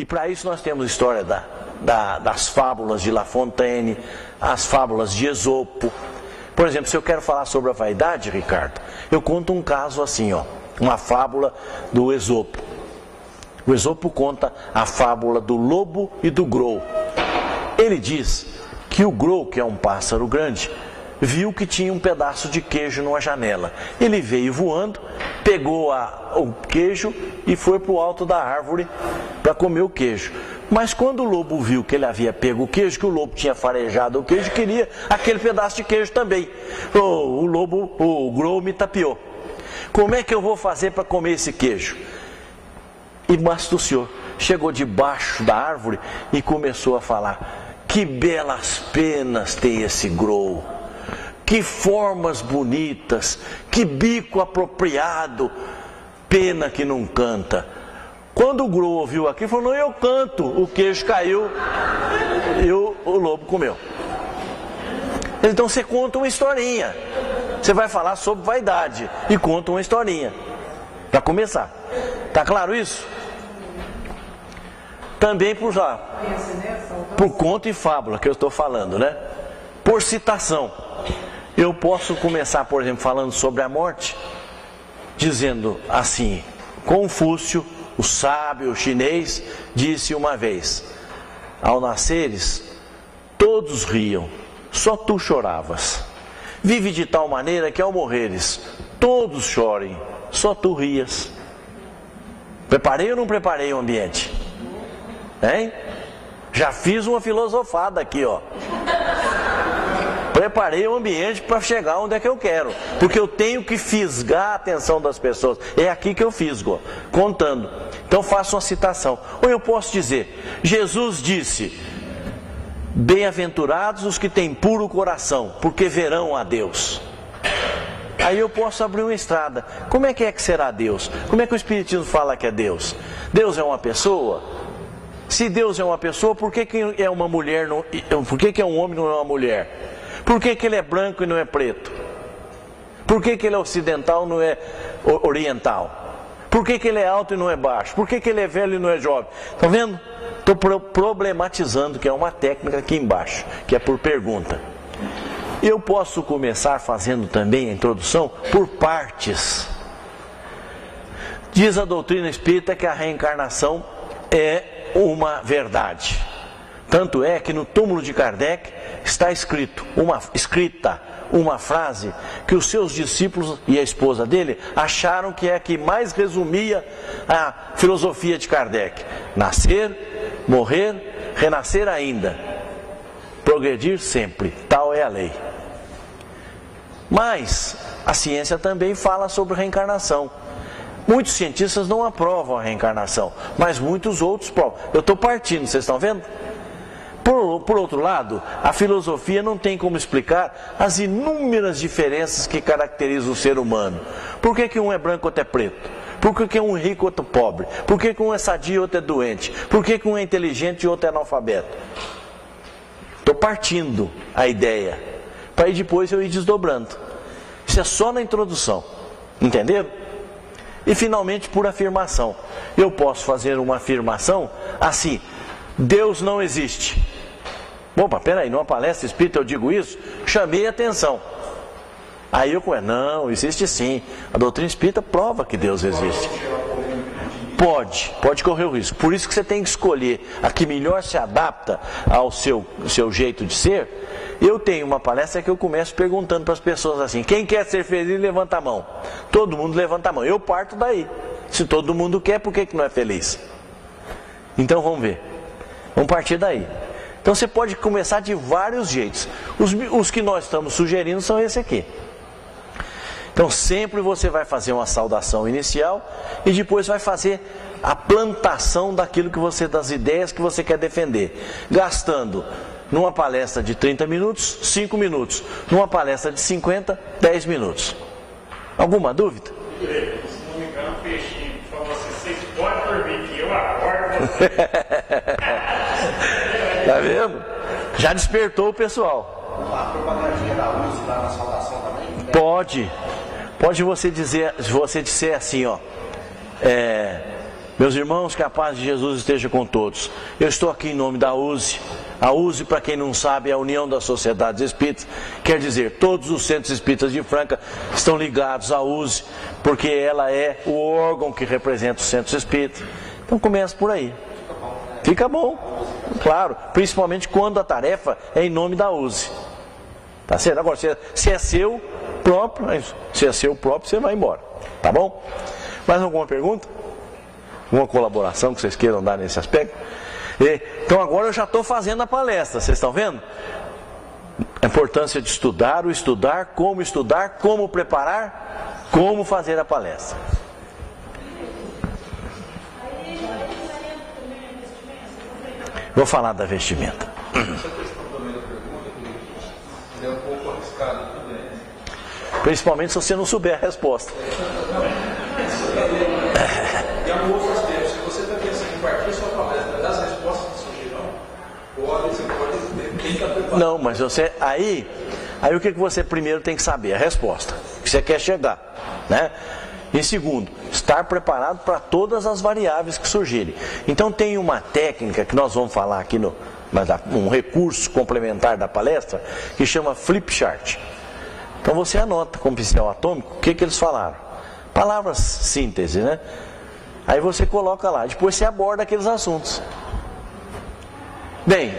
E para isso nós temos a história das fábulas de La Fontaine, as fábulas de Esopo. Por exemplo, se eu quero falar sobre a vaidade, Ricardo, eu conto um caso assim, ó, uma fábula do Esopo. O Esopo conta a fábula do lobo e do grou. Ele diz que o grou, que é um pássaro grande, viu que tinha um pedaço de queijo numa janela. Ele veio voando, pegou o queijo e foi para o alto da árvore para comer o queijo. Mas quando o lobo viu que ele havia pego o queijo, que o lobo tinha farejado o queijo, queria aquele pedaço de queijo também. O grou me tapeou. Como é que eu vou fazer para comer esse queijo? E astuciou. Chegou debaixo da árvore e começou a falar: que belas penas tem esse grou, que formas bonitas, que bico apropriado, pena que não canta. Quando o grou ouviu aquilo, falou: não, eu canto. O queijo caiu e o lobo comeu. Então você conta uma historinha. Você vai falar sobre vaidade e conta uma historinha para começar. Tá claro isso? Também por conto e fábula que eu estou falando, né? Por citação. Eu posso começar, por exemplo, falando sobre a morte, dizendo assim: Confúcio, o sábio chinês, disse uma vez: ao nasceres, todos riam, só tu choravas. Vive de tal maneira que ao morreres, todos chorem, só tu rias. Preparei ou não preparei o ambiente? Hein? Já fiz uma filosofada aqui, ó. Preparei o ambiente para chegar onde é que eu quero, porque eu tenho que fisgar a atenção das pessoas. É aqui que eu fisgo, contando. Então faço uma citação. Ou eu posso dizer: Jesus disse: bem-aventurados os que têm puro coração, porque verão a Deus. Aí eu posso abrir uma estrada. Como é que será Deus? Como é que o Espiritismo fala que é Deus? Deus é uma pessoa? Se Deus é uma pessoa, por que é uma mulher? Por que é um homem e não é uma mulher? Por que ele é branco e não é preto? Por que ele é ocidental e não é oriental? Por que ele é alto e não é baixo? Por que ele é velho e não é jovem? Estão vendo? Estou problematizando, que é uma técnica aqui embaixo, que é por pergunta. Eu posso começar fazendo também a introdução por partes. Diz a doutrina espírita que a reencarnação é uma verdade. Tanto é que no túmulo de Kardec está escrita uma frase que os seus discípulos e a esposa dele acharam que é a que mais resumia a filosofia de Kardec: nascer, morrer, renascer ainda, progredir sempre, tal é a lei. Mas a ciência também fala sobre reencarnação. Muitos cientistas não aprovam a reencarnação, mas muitos outros provam. Eu estou partindo, vocês estão vendo? Por outro lado, a filosofia não tem como explicar as inúmeras diferenças que caracterizam o ser humano. Por que um é branco e outro é preto? Por que um é rico e outro pobre? Por que um é sadio e outro é doente? Por que um é inteligente e outro é analfabeto? Estou partindo a ideia, para aí depois eu ir desdobrando. Isso é só na introdução, entenderam? E finalmente por afirmação. Eu posso fazer uma afirmação assim: Deus não existe. Opa, peraí, numa palestra espírita eu digo isso? Chamei a atenção. Aí eu não, existe sim. A doutrina espírita prova que Deus existe. Pode correr o risco. Por isso que você tem que escolher a que melhor se adapta ao seu jeito de ser. Eu tenho uma palestra que eu começo perguntando para as pessoas assim: quem quer ser feliz, levanta a mão. Todo mundo levanta a mão. Eu parto daí. Se todo mundo quer, por que não é feliz? Então vamos ver. Vamos partir daí. Então você pode começar de vários jeitos. Os que nós estamos sugerindo são esse aqui. Então sempre você vai fazer uma saudação inicial e depois vai fazer a plantação das ideias que você quer defender, gastando numa palestra de 30 minutos, 5 minutos, numa palestra de 50, 10 minutos. Alguma dúvida? Se não me engano, peixinho, vocês podem dormir que eu acordo você. Tá vendo? Já despertou o pessoal. A propagandinha da luz lá na saudação também? Pode você dizer, se você disser assim, ó, Meus irmãos, que a paz de Jesus esteja com todos. Eu estou aqui em nome da USE. A USE, para quem não sabe, é a União das Sociedades Espíritas. Quer dizer, todos os centros espíritas de Franca estão ligados à USE, porque ela é o órgão que representa os centros espíritas. Então começa por aí. Fica bom, claro, principalmente quando a tarefa é em nome da USE. Tá certo? Agora, se é seu próprio, você vai embora. Tá bom? Mais alguma pergunta? Uma colaboração que vocês queiram dar nesse aspecto? Então agora eu já estou fazendo a palestra, vocês estão vendo? A importância de estudar, como preparar, como fazer a palestra. Vou falar da vestimenta. Essa questão também da pergunta, é um pouco arriscado também. Principalmente se você não souber a resposta. E há um outro aspecto, se você está pensando em partir sua palestra das respostas que surgirão, você pode quem está preparado. Não, mas você, aí o que você primeiro tem que saber? A resposta, que você quer chegar, né? E segundo, estar preparado para todas as variáveis que surgirem. Então tem uma técnica que nós vamos falar aqui, um recurso complementar da palestra, que chama flip chart. Então você anota com pincel atômico o que eles falaram. Palavras síntese, né? Aí você coloca lá, depois você aborda aqueles assuntos. Bem,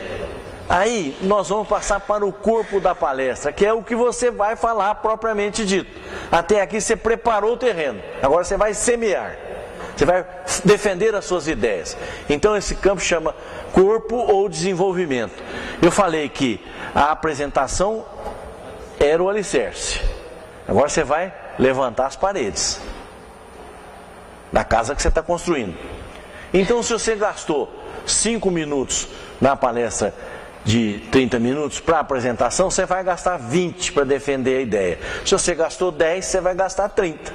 aí nós vamos passar para o corpo da palestra, que é o que você vai falar propriamente dito. Até aqui você preparou o terreno, agora você vai semear. Você vai defender as suas ideias. Então esse campo chama corpo ou desenvolvimento. Eu falei que a apresentação era o alicerce. Agora você vai levantar as paredes da casa que você está construindo. Então se você gastou 5 minutos na palestra de 30 minutos para a apresentação, você vai gastar 20 para defender a ideia. Se você gastou 10, você vai gastar 30.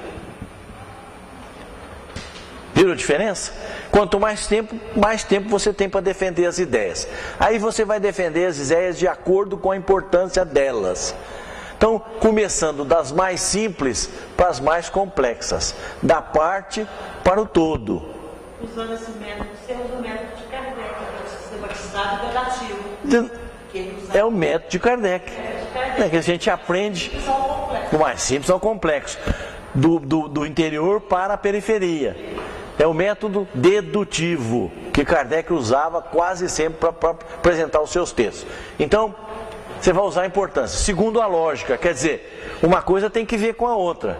Viram a diferença? Quanto mais tempo você tem para defender as ideias. Aí você vai defender as ideias de acordo com a importância delas. Então, começando das mais simples para as mais complexas, da parte para o todo. Usando esse método, você usa o método de Kardec, que é o sistematizado gradativo. É o método de Kardec. É que a gente aprende do mais simples ao complexo, do interior para a periferia. É o método dedutivo que Kardec usava quase sempre para apresentar os seus textos. Então, você vai usar a importância. Segundo a lógica, quer dizer, uma coisa tem que ver com a outra.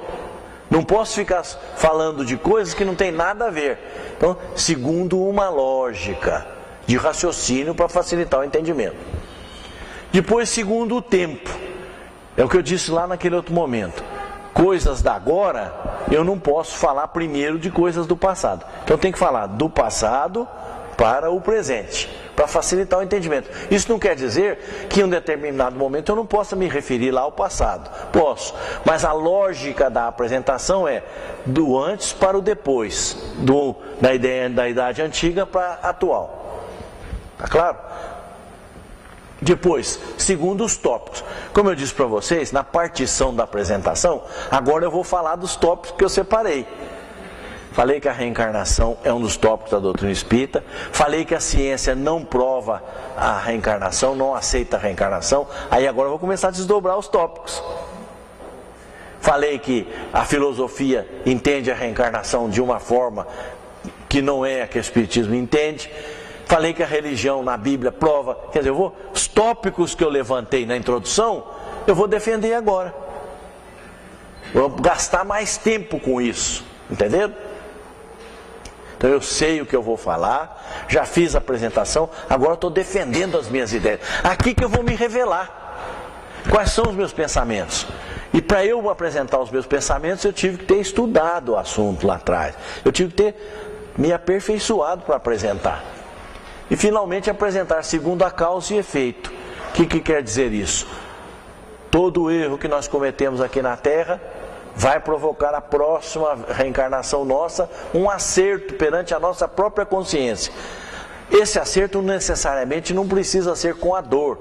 Não posso ficar falando de coisas que não tem nada a ver. Então, segundo uma lógica de raciocínio para facilitar o entendimento. Depois, segundo o tempo. É o que eu disse lá naquele outro momento. Coisas da agora, eu não posso falar primeiro de coisas do passado. Então, eu tenho que falar do passado para o presente, para facilitar o entendimento. Isso não quer dizer que em um determinado momento eu não possa me referir lá ao passado. Posso, mas a lógica da apresentação é do antes para o depois, da ideia da idade antiga para a atual. Tá claro? Depois, segundo os tópicos. Como eu disse para vocês, na partição da apresentação, agora eu vou falar dos tópicos que eu separei. Falei que a reencarnação é um dos tópicos da doutrina espírita. Falei que a ciência não prova a reencarnação, não aceita a reencarnação. Aí agora eu vou começar a desdobrar os tópicos. Falei que a filosofia entende a reencarnação de uma forma que não é a que o espiritismo entende. Falei que a religião na Bíblia prova. Quer dizer, os tópicos que eu levantei na introdução, eu vou defender agora. Vou gastar mais tempo com isso. Entenderam? Então eu sei o que eu vou falar, já fiz a apresentação, agora estou defendendo as minhas ideias. Aqui que eu vou me revelar. Quais são os meus pensamentos? E para eu apresentar os meus pensamentos, eu tive que ter estudado o assunto lá atrás. Eu tive que ter me aperfeiçoado para apresentar. E finalmente apresentar segundo a causa e efeito. O que quer dizer isso? Todo erro que nós cometemos aqui na Terra vai provocar a próxima reencarnação nossa um acerto perante a nossa própria consciência. Esse acerto necessariamente não precisa ser com a dor.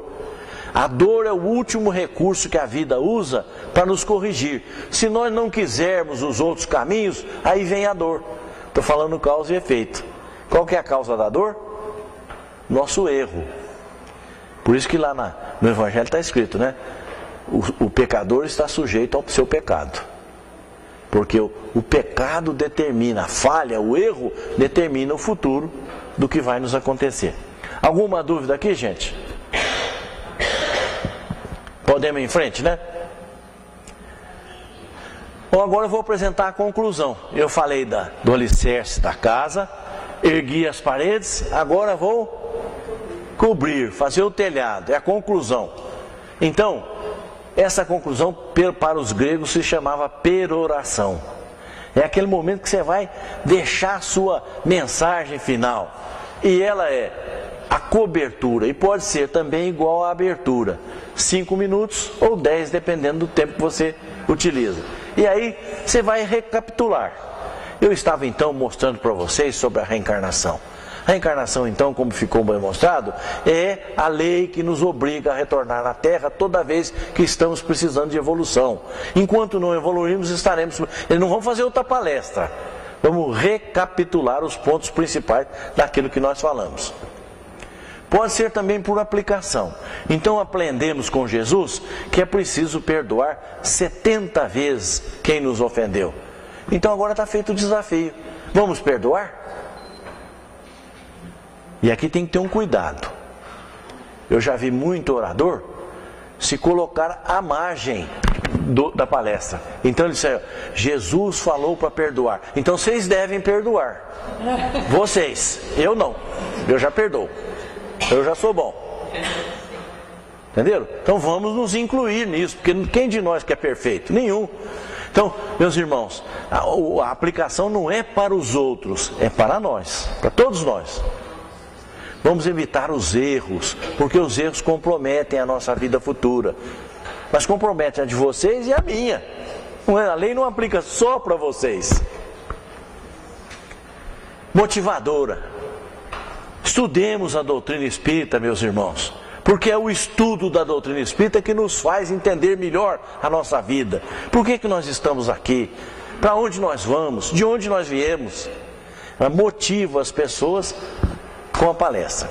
A dor é o último recurso que a vida usa para nos corrigir. Se nós não quisermos os outros caminhos, aí vem a dor. Estou falando causa e efeito. Qual que é a causa da dor? Nosso erro. Por isso que lá no Evangelho está escrito, né? O pecador está sujeito ao seu pecado. Porque o pecado determina, a falha, o erro determina o futuro do que vai nos acontecer. Alguma dúvida aqui, gente? Podemos ir em frente, né? Bom, agora eu vou apresentar a conclusão. Eu falei do alicerce da casa, ergui as paredes, agora vou cobrir, fazer o telhado. É a conclusão. Então, essa conclusão para os gregos se chamava peroração. É aquele momento que você vai deixar a sua mensagem final. E ela é a cobertura, e pode ser também igual à abertura. 5 minutos ou 10, dependendo do tempo que você utiliza. E aí você vai recapitular. Eu estava então mostrando para vocês sobre a reencarnação. A reencarnação então, como ficou bem mostrado, é a lei que nos obriga a retornar à Terra toda vez que estamos precisando de evolução. Enquanto não evoluirmos, não vamos fazer outra palestra. Vamos recapitular os pontos principais daquilo que nós falamos. Pode ser também por aplicação. Então aprendemos com Jesus que é preciso perdoar 70 vezes quem nos ofendeu. Então agora está feito o desafio. Vamos perdoar? E aqui tem que ter um cuidado. Eu já vi muito orador se colocar à margem da palestra. Então ele disse, Jesus falou para perdoar. Então vocês devem perdoar. Vocês, eu não. Eu já perdoo. Eu já sou bom. Entenderam? Então vamos nos incluir nisso, porque quem de nós que é perfeito? Nenhum. Então, meus irmãos, a aplicação não é para os outros, é para nós, para todos nós. Vamos evitar os erros, porque os erros comprometem a nossa vida futura. Mas comprometem a de vocês e a minha. A lei não aplica só para vocês. Motivadora. Estudemos a doutrina espírita, meus irmãos, porque é o estudo da doutrina espírita que nos faz entender melhor a nossa vida. Por que nós estamos aqui? Para onde nós vamos? De onde nós viemos? Ela motiva as pessoas com a palestra.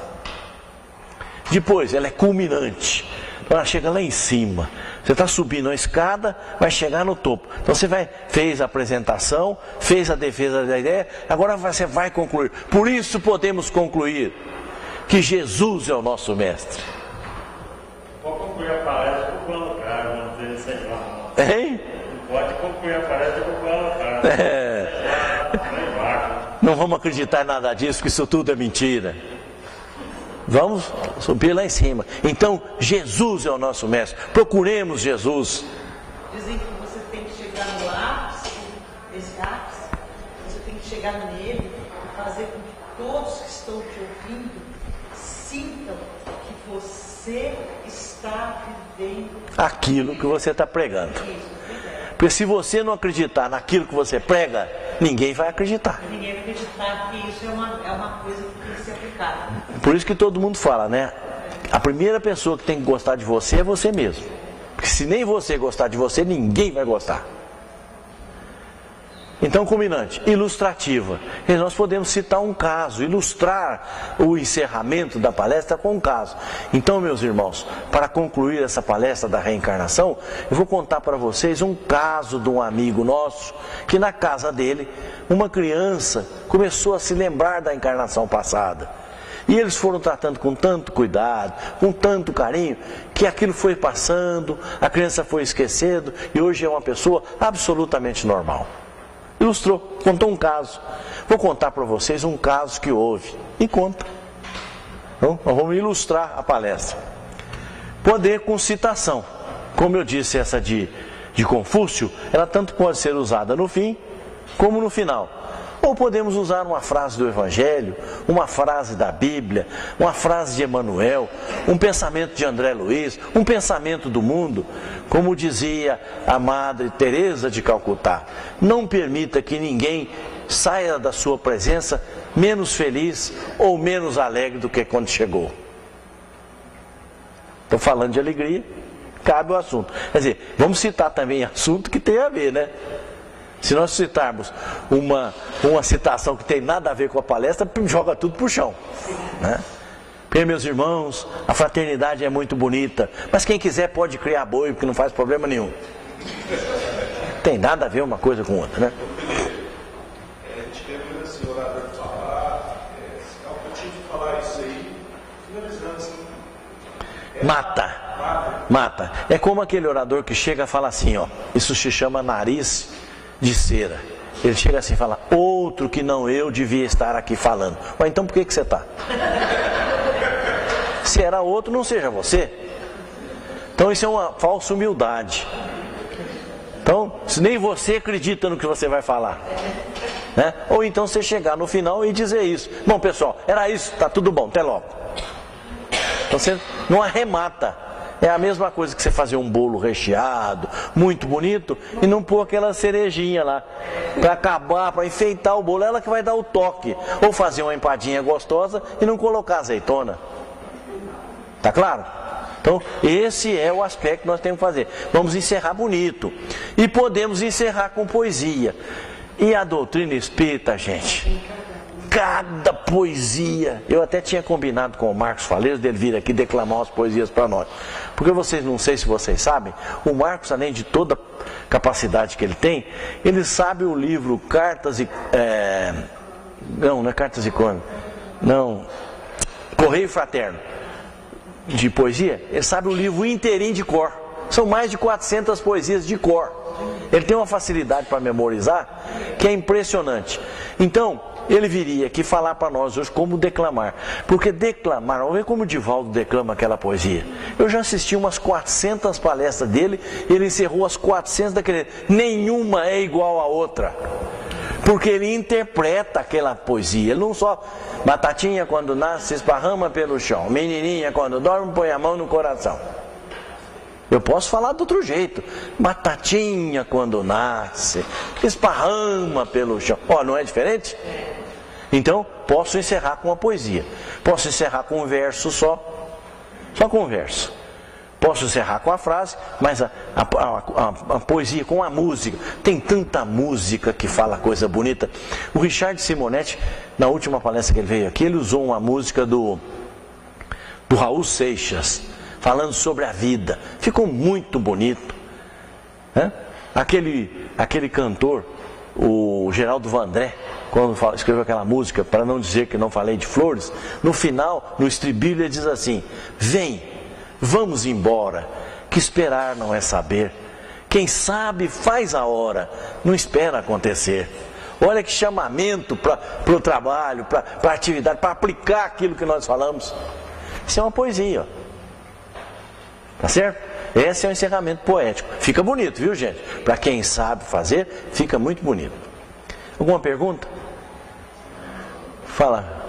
Depois, ela é culminante. Ela chega lá em cima. Você está subindo a escada, vai chegar no topo. Então você fez a apresentação, fez a defesa da ideia, agora você vai concluir. Por isso podemos concluir que Jesus é o nosso mestre. Vou concluir a palestra com o plano caro, não tem sem lá. Hein? Pode concluir a palestra com o plano caro. Não vamos acreditar em nada disso, que isso tudo é mentira. Vamos subir lá em cima. Então, Jesus é o nosso mestre. Procuremos Jesus. Dizem que você tem que chegar no ápice, esse ápice, você tem que chegar nele e fazer com que todos que estão te ouvindo sintam que você está vivendo aquilo que você está pregando. Porque se você não acreditar naquilo que você prega, ninguém vai acreditar. Ninguém vai acreditar que isso é uma coisa que tem que ser aplicada. Por isso que todo mundo fala, né? A primeira pessoa que tem que gostar de você é você mesmo. Porque se nem você gostar de você, ninguém vai gostar. Então, culminante, ilustrativa. E nós podemos citar um caso, ilustrar o encerramento da palestra com um caso. Então, meus irmãos, para concluir essa palestra da reencarnação, eu vou contar para vocês um caso de um amigo nosso, que na casa dele, uma criança começou a se lembrar da encarnação passada. E eles foram tratando com tanto cuidado, com tanto carinho, que aquilo foi passando, a criança foi esquecendo, e hoje é uma pessoa absolutamente normal. Ilustrou, contou um caso. Vou contar para vocês um caso que houve. E conta. Então, nós vamos ilustrar a palestra. Poder com citação. Como eu disse, essa de Confúcio, ela tanto pode ser usada no fim, como no final. Ou podemos usar uma frase do Evangelho, uma frase da Bíblia, uma frase de Emmanuel, um pensamento de André Luiz, um pensamento do mundo. Como dizia a Madre Teresa de Calcutá, não permita que ninguém saia da sua presença menos feliz ou menos alegre do que quando chegou. Estou falando de alegria, cabe o assunto. Quer dizer, vamos citar também assunto que tem a ver, né? Se nós citarmos uma citação que tem nada a ver com a palestra, joga tudo pro chão, né? Porque, meus irmãos, a fraternidade é muito bonita, mas quem quiser pode criar boi, porque não faz problema nenhum. Tem nada a ver uma coisa com outra, né? A gente teve esse orador falar, é um motivo de falar isso aí, finalizando assim. Mata. É como aquele orador que chega e fala assim, ó, isso se chama nariz de cera. Ele chega assim e fala, outro que não eu devia estar aqui falando. Mas então por que você está? Se era outro, não seja você. Então isso é uma falsa humildade. Então, se nem você acredita no que você vai falar, né? Ou então você chegar no final e dizer isso. Bom, pessoal, era isso, tá tudo bom, até logo. Então você não arremata. É a mesma coisa que você fazer um bolo recheado, muito bonito, e não pôr aquela cerejinha lá, para acabar, para enfeitar o bolo. Ela que vai dar o toque. Ou fazer uma empadinha gostosa e não colocar azeitona. Tá claro? Então, esse é o aspecto que nós temos que fazer. Vamos encerrar bonito. E podemos encerrar com poesia. E a doutrina espírita, gente, cada poesia. Eu até tinha combinado com o Marcos Faleiro dele vir aqui declamar umas poesias para nós. Porque vocês, não sei se vocês sabem, o Marcos, além de toda a capacidade que ele tem, ele sabe o livro Cartas e... Não é Cartas e Crônicas. Não. Correio Fraterno. De poesia, ele sabe o livro inteirinho de cor. São mais de 400 poesias de cor. Ele tem uma facilidade para memorizar que é impressionante. Então, ele viria aqui falar para nós hoje como declamar. Porque declamar, vamos ver como o Divaldo declama aquela poesia. Eu já assisti umas 400 palestras dele, ele encerrou as 400 daquele. Nenhuma é igual à outra. Porque ele interpreta aquela poesia. Ele não só... Batatinha quando nasce, se esparrama pelo chão. Menininha quando dorme, põe a mão no coração. Eu posso falar de outro jeito. Batatinha quando nasce, esparrama pelo chão. Ó, não é diferente? Então, posso encerrar com uma poesia. Posso encerrar com um verso só com um verso. Posso encerrar com a frase, mas a poesia com a música. Tem tanta música que fala coisa bonita. O Richard Simonetti, na última palestra que ele veio aqui, ele usou uma música do Raul Seixas, falando sobre a vida. Ficou muito bonito, né? Aquele cantor, o Geraldo Vandré, quando escreveu aquela música, para não dizer que não falei de flores, no final, no estribilho, ele diz assim: vem, vamos embora, que esperar não é saber. Quem sabe faz a hora, não espera acontecer. Olha que chamamento para o trabalho, para a atividade, para aplicar aquilo que nós falamos. Isso é uma poesia, ó. Tá certo? Esse é o encerramento poético. Fica bonito, viu, gente? Para quem sabe fazer, fica muito bonito. Alguma pergunta? Fala.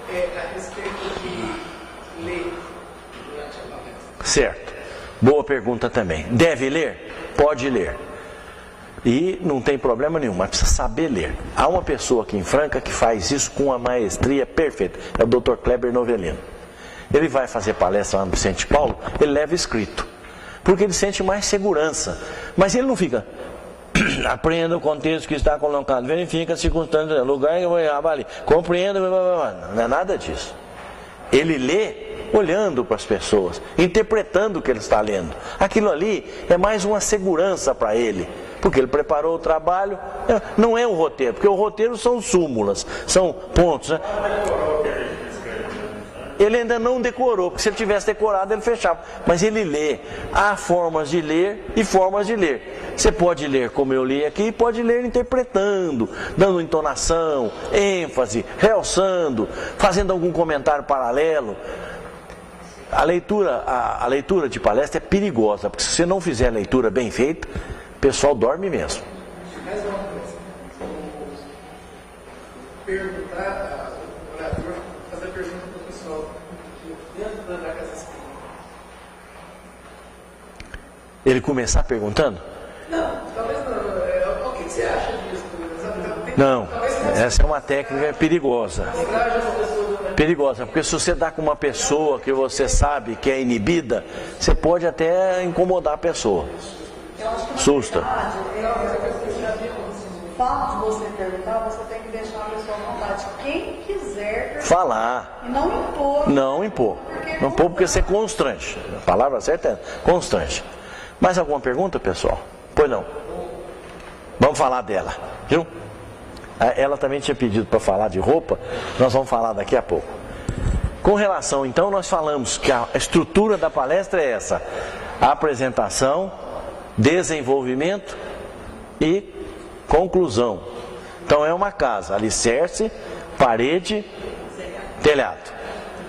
A respeito de ler durante a palestra. Certo. Boa pergunta também. Deve ler? Pode ler. E não tem problema nenhum, mas precisa saber ler. Há uma pessoa aqui em Franca que faz isso com uma maestria perfeita. É o Dr. Kleber Novelino. Ele vai fazer palestra lá no Vicente Paulo, ele leva escrito. Porque ele sente mais segurança. Mas ele não fica... Aprenda o contexto que está colocado, verifica as circunstâncias, lugar que eu vou avalie, compreenda, não é nada disso. Ele lê olhando para as pessoas, interpretando o que ele está lendo. Aquilo ali é mais uma segurança para ele, porque ele preparou o trabalho. Não é o roteiro, porque o roteiro são súmulas, são pontos, né? Ele ainda não decorou, porque se ele tivesse decorado ele fechava. Mas ele lê. Há formas de ler e formas de ler. Você pode ler como eu li aqui, pode ler interpretando, dando entonação, ênfase, realçando, fazendo algum comentário paralelo. A leitura de palestra é perigosa, porque se você não fizer a leitura bem feita, o pessoal dorme mesmo. Mais uma coisa. Perguntar ao orador, fazer a pergunta para o pessoal dentro da casa espírita. Ele começar perguntando? Não, talvez não. O que você acha disso? Não, essa é uma técnica perigosa. Perigosa, porque se você dá com uma pessoa que você sabe que é inibida, você pode até incomodar a pessoa. Susta. fato de você perguntar, você tem que deixar a pessoa à vontade. Quem quiser perguntar. Falar. E não impor. Não impor. Não impor porque você constrange. A palavra certa é constrange. Mais alguma pergunta, pessoal? Pois não. Vamos falar dela, viu? Ela também tinha pedido para falar de roupa, nós vamos falar daqui a pouco. Com relação, então, nós falamos que a estrutura da palestra é essa: apresentação, desenvolvimento e conclusão. Então é uma casa: alicerce, parede, telhado.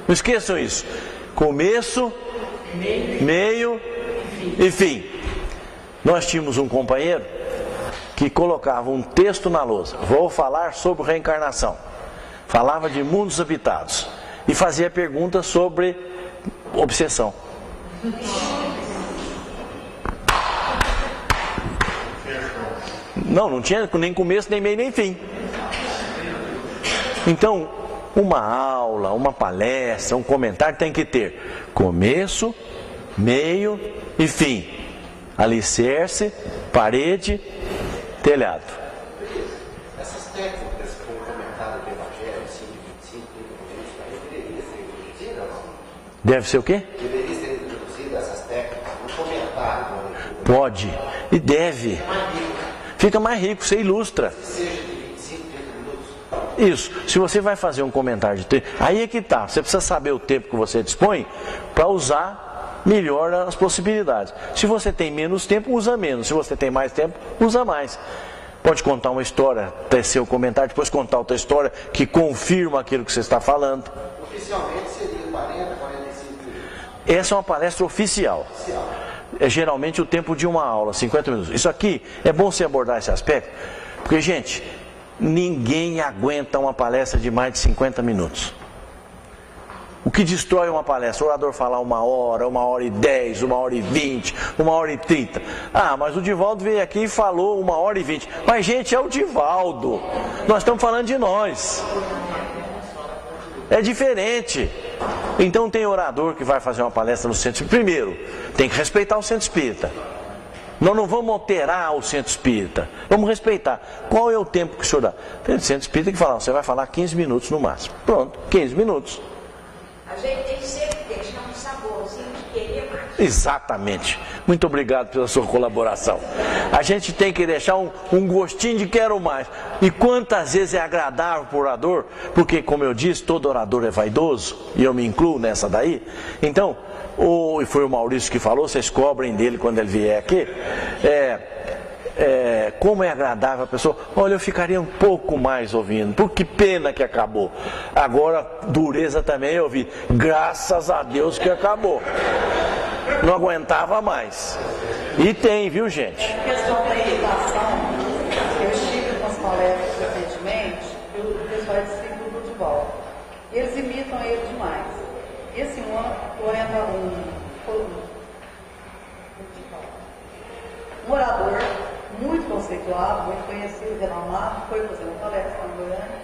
Não esqueçam isso: começo, meio e fim. Nós tínhamos um companheiro que colocava um texto na lousa: vou falar sobre reencarnação. Falava de mundos habitados e fazia perguntas sobre obsessão. Não tinha nem começo, nem meio, nem fim. Então, uma aula, uma palestra, um comentário tem que ter começo, meio e fim. Alicerce, parede, telhado. Essas técnicas como comentário do Evangelho, assim, de 25, 30 minutos, deveria ser introduzida? Deve ser o quê? Deveria ser introduzida essas técnicas no comentário do Evangelho. Pode e deve. Fica mais rico, você ilustra. Seja de 25, 30 minutos. Isso, se você vai fazer um comentário de tempo, aí é que tá, você precisa saber o tempo que você dispõe para usar melhor as possibilidades. Se você tem menos tempo, usa menos. Se você tem mais tempo, usa mais. Pode contar uma história, tecer o comentário, depois contar outra história que confirma aquilo que você está falando. Oficialmente seria 40, 45 minutos. Essa é uma palestra oficial. É geralmente o tempo de uma aula, 50 minutos. Isso aqui, é bom você abordar esse aspecto, porque, gente, ninguém aguenta uma palestra de mais de 50 minutos. O que destrói uma palestra? O orador falar 1h10, 1h20, 1h30. Ah, mas o Divaldo veio aqui e falou 1h20. Mas, gente, é o Divaldo. Nós estamos falando de nós. É diferente. Então tem orador que vai fazer uma palestra no centro espírita. Primeiro, tem que respeitar o centro espírita. Nós não vamos alterar o centro espírita. Vamos respeitar. Qual é o tempo que o senhor dá? Tem centro espírita que fala: você vai falar 15 minutos no máximo. Pronto, 15 minutos. A gente tem que sempre deixar um saborzinho de querer mais. Exatamente. Muito obrigado pela sua colaboração. A gente tem que deixar um gostinho de quero mais. E quantas vezes é agradável para o orador, porque, como eu disse, todo orador é vaidoso, e eu me incluo nessa daí. Então, e foi o Maurício que falou, vocês cobrem dele quando ele vier aqui. Como é agradável a pessoa: olha, eu ficaria um pouco mais ouvindo, por que pena que acabou. Agora, dureza também eu ouvi: graças a Deus que acabou. Não aguentava mais. E tem, viu, gente? Em questão da imitação, eu estive com as palestras recentemente, o pessoal é discípulo do Divaldo. Eles imitam ele demais. E assim, um orador muito conceituado, muito conhecido, renomado, foi fazer uma palestra em Goiânia,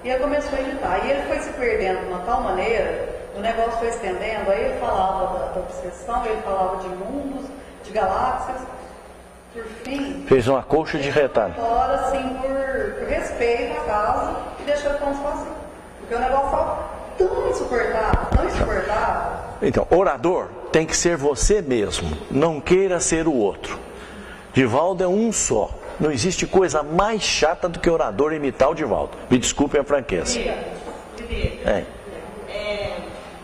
e ele começou a imitar. E ele foi se perdendo de uma tal maneira, o negócio foi estendendo, aí ele falava da obsessão, ele falava de mundos, de galáxias. Por fim, fez uma colcha de retalho. Fora, assim, por respeito à casa, e deixou ele tão sozinho. Porque o negócio estava tão insuportável. Então, orador tem que ser você mesmo, não queira ser o outro. Divaldo é um só. Não existe coisa mais chata do que orador imitar o Divaldo. Me desculpem a franqueza.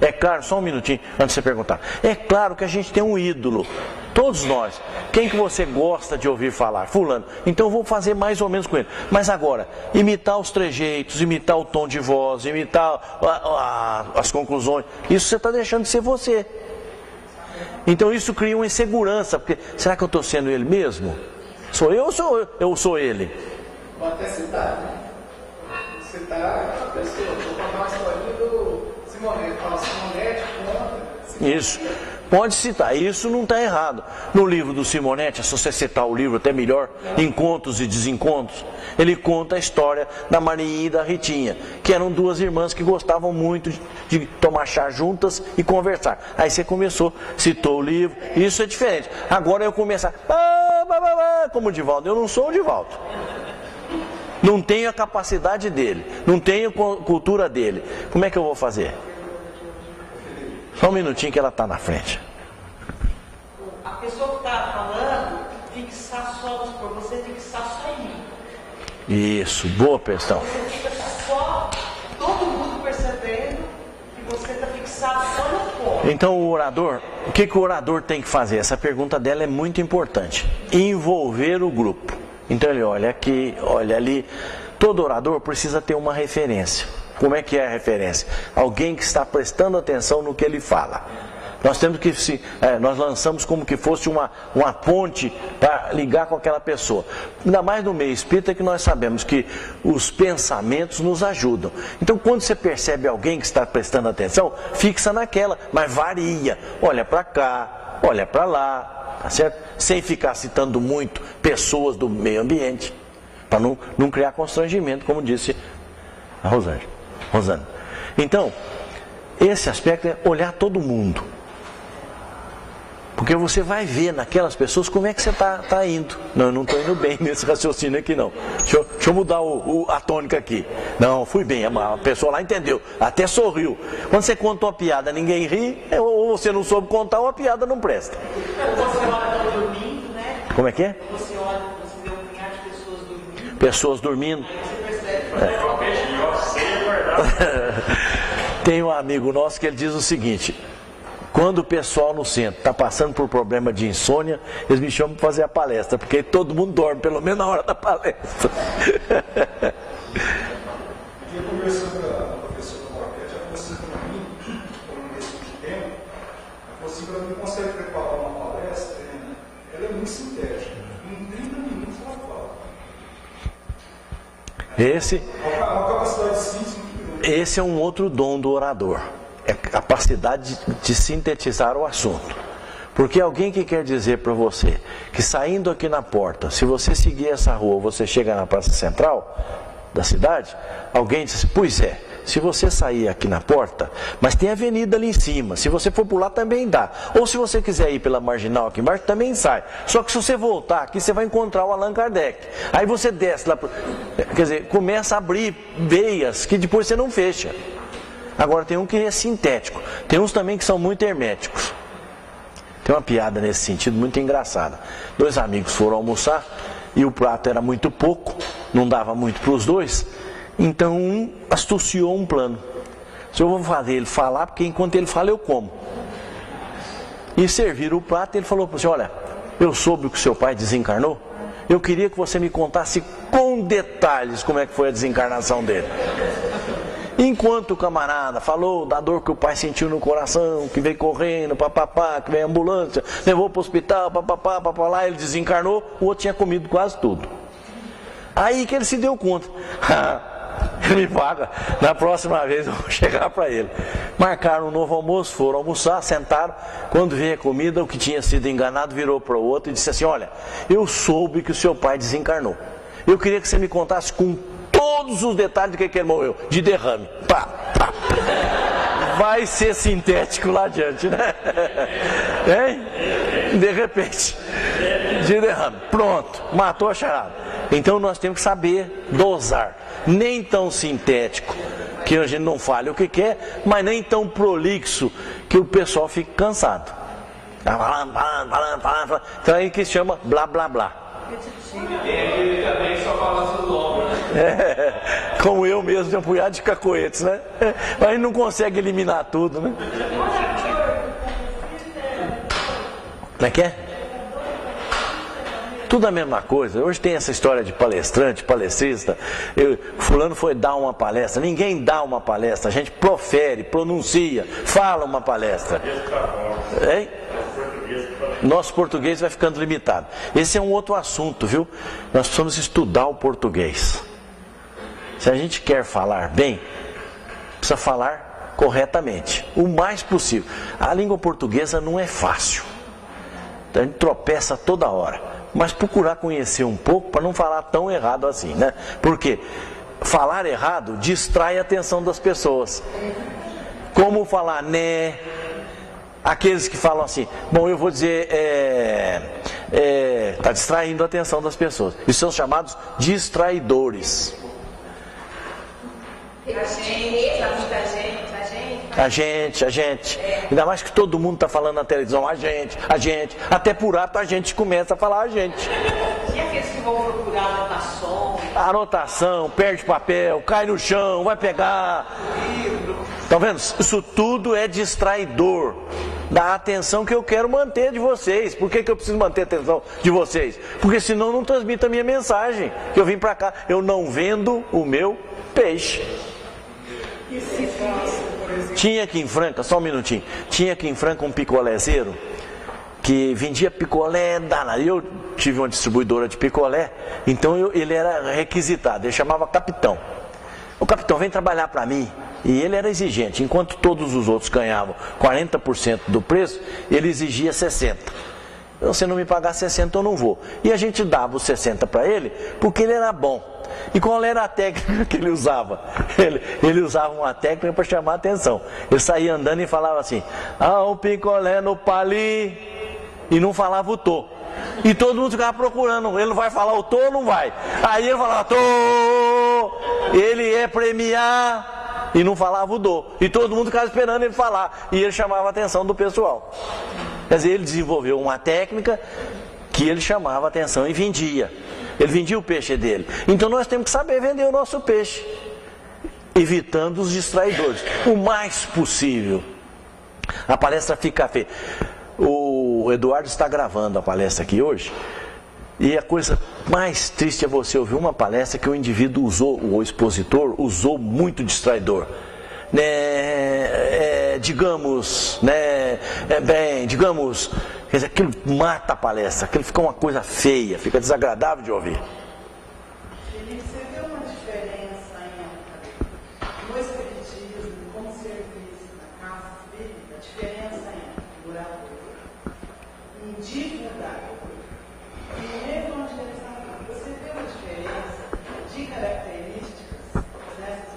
É claro, só um minutinho antes de você perguntar. É claro que a gente tem um ídolo. Todos nós. Quem que você gosta de ouvir falar? Fulano. Então eu vou fazer mais ou menos com ele. Mas agora, imitar os trejeitos, imitar o tom de voz, imitar as conclusões, isso você está deixando de ser você. Então isso cria uma insegurança, porque será que eu estou sendo ele mesmo? Sou eu ou eu sou ele? Pode até citar, né? Citar a pessoa. Vou contar uma historinha do Simonete. Fala Simonete conta. Isso. Pode citar, isso não está errado. No livro do Simonetti, se você citar o livro até melhor, Encontros e Desencontros, ele conta a história da Marinha e da Ritinha, que eram duas irmãs que gostavam muito de tomar chá juntas e conversar. Aí você citou o livro, isso é diferente. Agora eu começar, como o Divaldo, eu não sou o Divaldo. não tenho a capacidade dele, não tenho a cultura dele. Como é que eu vou fazer? Só um minutinho que ela está na frente. A pessoa que está falando, fixar só, você fixar só em mim. Isso, boa questão. Você fica só, todo mundo percebendo que você está fixado só no ponto. Então o orador, o que o orador tem que fazer? Essa pergunta dela é muito importante. Envolver o grupo. Então ele olha aqui, olha ali. Todo orador precisa ter uma referência. Como é que é a referência? Alguém que está prestando atenção no que ele fala. Nós temos que nós lançamos como que fosse uma ponte para ligar com aquela pessoa. Ainda mais no meio espírita que nós sabemos que os pensamentos nos ajudam. Então quando você percebe alguém que está prestando atenção, fixa naquela, mas varia. Olha para cá, olha para lá, tá certo? Sem ficar citando muito pessoas do meio ambiente, para não criar constrangimento, como disse a Rosana. Então, esse aspecto é olhar todo mundo. Porque você vai ver naquelas pessoas como é que você está indo. Não, eu não estou indo bem nesse raciocínio aqui não. Deixa eu mudar a tônica aqui. Não, fui bem, a pessoa lá entendeu, até sorriu. Quando você conta uma piada, ninguém ri, ou você não soube contar, ou a piada não presta. Você olha dormindo, né? Como é que é? Você olha, você vê um punhado de pessoas dormindo. Pessoas dormindo. Aí você percebe. Tem um amigo nosso que ele diz o seguinte: quando o pessoal no centro está passando por problema de insônia, eles me chamam para fazer a palestra, porque todo mundo dorme, pelo menos na hora da palestra. Eu conversando com a professora Marquete, ela falou assim para mim, como nesse tempo, ela falou assim, para mim consegue preparar uma palestra, ela é muito sintética. Em 30 minutos ela fala. Uma capacidade de síntese muito grande. Esse é um outro dom do orador. É a capacidade de sintetizar o assunto. Porque alguém que quer dizer para você que saindo aqui na porta, se você seguir essa rua, você chega na praça central da cidade, alguém diz, pois é, se você sair aqui na porta, mas tem avenida ali em cima, se você for por lá também dá. Ou se você quiser ir pela marginal aqui embaixo, também sai. Só que se você voltar aqui, você vai encontrar o Allan Kardec. Aí você desce lá, quer dizer, começa a abrir veias que depois você não fecha. Agora tem um que é sintético, tem uns também que são muito herméticos. Tem uma piada nesse sentido muito engraçada. 2 amigos foram almoçar e o prato era muito pouco, não dava muito para os dois, então um astuciou um plano. Se eu vou fazer ele falar, porque enquanto ele fala eu como. E serviram o prato, ele falou para você, olha, eu soube que o seu pai desencarnou, eu queria que você me contasse com detalhes como é que foi a desencarnação dele. Enquanto o camarada falou da dor que o pai sentiu no coração, que veio correndo, papapá, que veio a ambulância, levou para o hospital, papapá, papapá, ele desencarnou, o outro tinha comido quase tudo. Aí que ele se deu conta, ele me paga, na próxima vez eu vou chegar para ele. Marcaram um novo almoço, foram almoçar, sentaram, quando veio a comida, o que tinha sido enganado virou para o outro e disse assim, olha, eu soube que o seu pai desencarnou, eu queria que você me contasse com todos os detalhes de que ele morreu, de derrame. Pá, pá. Vai ser sintético lá adiante, né? Hein? De repente, de derrame. Pronto, matou a charada. Então nós temos que saber dosar. Nem tão sintético que a gente não fale o que quer, mas nem tão prolixo que o pessoal fique cansado. Então é aí que se chama blá blá blá. Tem aquele também só fala seu nome, né? Como eu mesmo, tenho um punhado de cacoetes, né? Mas a gente não consegue eliminar tudo, né? Como é que é? Tudo a mesma coisa. Hoje tem essa história de palestrante, palestrista. Fulano foi dar uma palestra. Ninguém dá uma palestra. A gente profere, pronuncia, fala uma palestra. Hein? Nosso português vai ficando limitado. Esse é um outro assunto, viu? Nós precisamos estudar o português. Se a gente quer falar bem, precisa falar corretamente, o mais possível. A língua portuguesa não é fácil. A gente tropeça toda hora. Mas procurar conhecer um pouco para não falar tão errado assim, né? Porque falar errado distrai a atenção das pessoas. Como falar né? Aqueles que falam assim, bom, eu vou dizer está distraindo a atenção das pessoas. Isso são chamados distraidores. A gente. Ainda mais que todo mundo está falando na televisão, a gente. Até por hábito a gente começa a falar a gente. E aqueles que vão procurar anotação? Anotação, perde papel, cai no chão, vai pegar. Estão vendo? Isso tudo é distraidor da atenção que eu quero manter de vocês. Por que eu preciso manter a atenção de vocês? Porque senão eu não transmito a minha mensagem. Que eu vim para cá, eu não vendo o meu peixe. Tinha aqui em Franca, só um minutinho, tinha aqui em Franca um picolézeiro que vendia picolé danado. Eu tive uma distribuidora de picolé, então ele era requisitado, ele chamava capitão. O capitão vem trabalhar para mim, e ele era exigente. Enquanto todos os outros ganhavam 40% do preço, ele exigia 60%. Se não me pagar 60%, eu não vou. E a gente dava os 60% para ele, porque ele era bom. E qual era a técnica que ele usava? Ele usava uma técnica para chamar a atenção. Ele saía andando e falava assim: o picolé no pali, e não falava o tô. E todo mundo ficava procurando, ele não vai falar o tô ou não vai? Aí ele falava tô, ele é premiar, e não falava o do. E todo mundo ficava esperando ele falar, e ele chamava a atenção do pessoal. Quer dizer, ele desenvolveu uma técnica que ele chamava a atenção e vendia. Ele vendia o peixe dele. Então nós temos que saber vender o nosso peixe, evitando os distraidores o mais possível. A palestra fica feia. O Eduardo está gravando a palestra aqui hoje, e a coisa mais triste é você ouvir uma palestra que o indivíduo usou, o expositor usou muito distraidor. Digamos, aquilo mata a palestra, aquilo fica uma coisa feia, fica desagradável de ouvir. Felipe, você vê uma diferença no espiritismo, como serviço na casa espírita, a diferença em orador, em divulgador e evangelizador? Você vê uma diferença de características nessas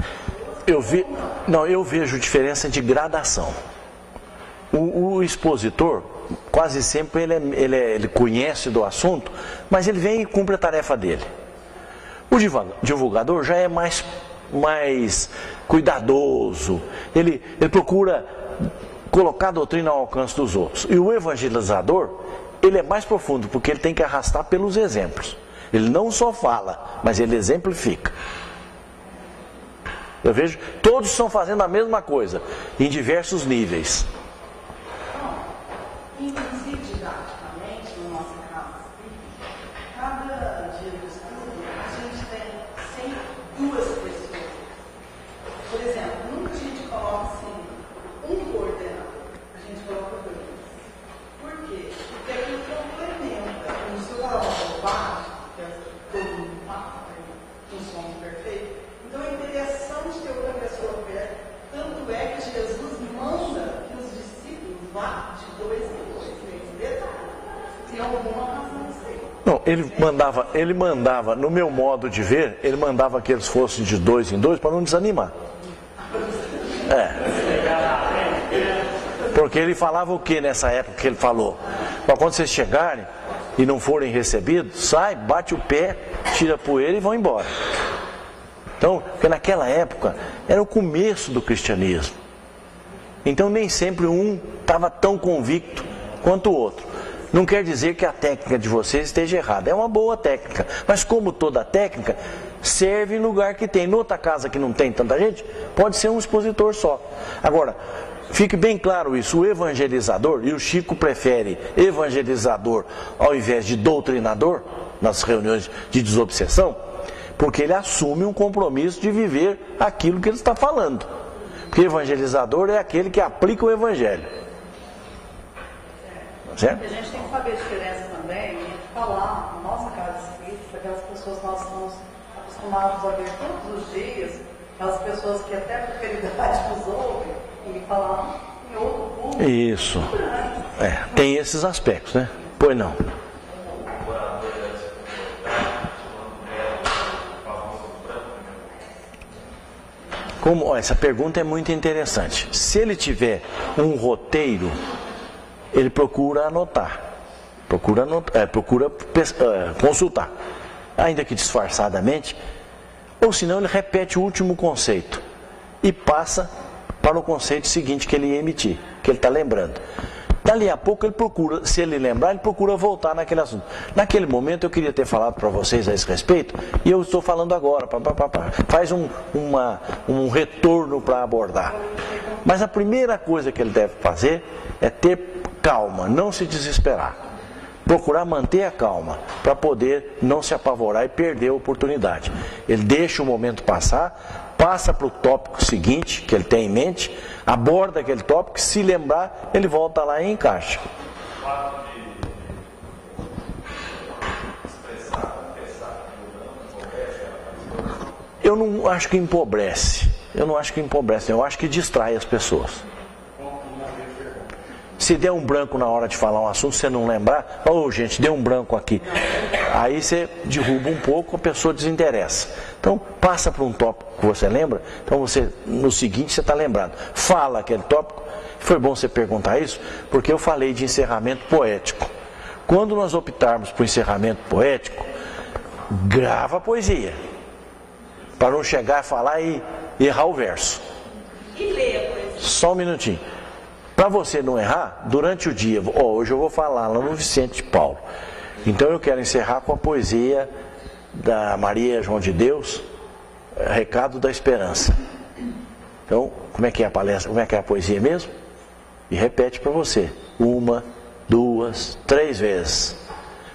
pessoas? Eu vejo diferença de gradação. O expositor, quase sempre ele conhece do assunto, mas ele vem e cumpre a tarefa dele. O divulgador já é mais cuidadoso, ele procura colocar a doutrina ao alcance dos outros. E o evangelizador, ele é mais profundo, porque ele tem que arrastar pelos exemplos. Ele não só fala, mas ele exemplifica. Eu vejo, todos estão fazendo a mesma coisa, em diversos níveis. Inclusive, didaticamente, no nosso caso, cada dia do estudo, a gente tem sempre duas pessoas. Por exemplo, nunca a gente coloca assim, um coordenador, a gente coloca dois. Por quê? Porque aquilo complementa. Como se eu falar uma bobagem, que é todo mundo fala, que funciona perfeito. Então, a interação de ter outra pessoa perto, tanto é que Jesus manda que os discípulos vá de dois em dois. Tem alguma razão de ser. Não, ele mandava, no meu modo de ver, ele mandava que eles fossem de dois em dois para não desanimar. Porque ele falava o que nessa época que ele falou? Para quando vocês chegarem e não forem recebidos, sai, bate o pé, tira a poeira e vão embora. Então, porque naquela época era o começo do cristianismo. Então nem sempre um estava tão convicto quanto o outro. Não quer dizer que a técnica de vocês esteja errada. É uma boa técnica. Mas como toda técnica, serve em lugar que tem. Noutra casa que não tem tanta gente, pode ser um expositor só. Agora, fique bem claro isso. O evangelizador, e o Chico prefere evangelizador ao invés de doutrinador, nas reuniões de desobsessão, porque ele assume um compromisso de viver aquilo que ele está falando. Porque evangelizador é aquele que aplica o evangelho. Certo? A gente tem que saber a diferença também entre falar na nossa casa espírita, aquelas pessoas que nós estamos acostumados a ver todos os dias, aquelas pessoas que até por caridade nos ouvem, e falar em outro público. Isso. Tem esses aspectos, né? Pois não. Essa pergunta é muito interessante. Se ele tiver um roteiro, ele procura anotar. Procura consultar, ainda que disfarçadamente, ou senão ele repete o último conceito e passa para o conceito seguinte que ele ia emitir, que ele está lembrando. Dali a pouco ele procura, se ele lembrar, ele procura voltar naquele assunto. Naquele momento eu queria ter falado para vocês a esse respeito, e eu estou falando agora. Faz um retorno para abordar. Mas a primeira coisa que ele deve fazer é ter calma, não se desesperar. Procurar manter a calma, para poder não se apavorar e perder a oportunidade. Ele deixa o momento passar, passa para o tópico seguinte, que ele tem em mente, aborda aquele tópico, se lembrar, ele volta lá e encaixa. Eu não acho que empobrece. Eu acho que distrai as pessoas. Se der um branco na hora de falar um assunto, você não lembrar, gente, deu um branco aqui. Aí você derruba um pouco, a pessoa desinteressa. Então, passa para um tópico que você lembra, então no seguinte você está lembrado. Fala aquele tópico. Foi bom você perguntar isso, porque eu falei de encerramento poético. Quando nós optarmos por encerramento poético, grava a poesia. Para não chegar a falar e errar o verso. E lê a poesia. Só um minutinho. Para você não errar, durante o dia, hoje eu vou falar lá no Vicente de Paulo. Então eu quero encerrar com a poesia da Maria João de Deus, Recado da Esperança. Então, como é que é a palestra? Como é que é a poesia mesmo? E repete para você. 1, 2, 3 vezes.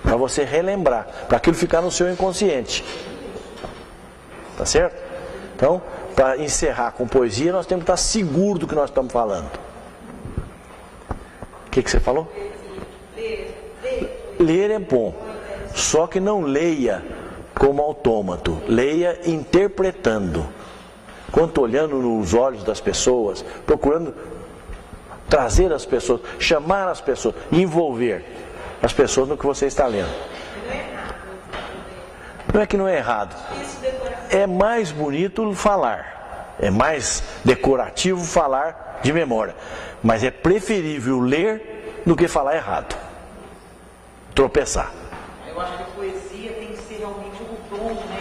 Para você relembrar, para aquilo ficar no seu inconsciente. Tá certo? Então, para encerrar com poesia, nós temos que estar seguros do que nós estamos falando. O que você falou? Ler é bom, só que não leia como autômato, leia interpretando. Quando olhando nos olhos das pessoas, procurando trazer as pessoas, chamar as pessoas, envolver as pessoas no que você está lendo. Não é que não é errado, é mais bonito falar, é mais decorativo falar de memória. Mas é preferível ler do que falar errado. Tropeçar. Eu acho que a poesia tem que ser realmente um dom, né?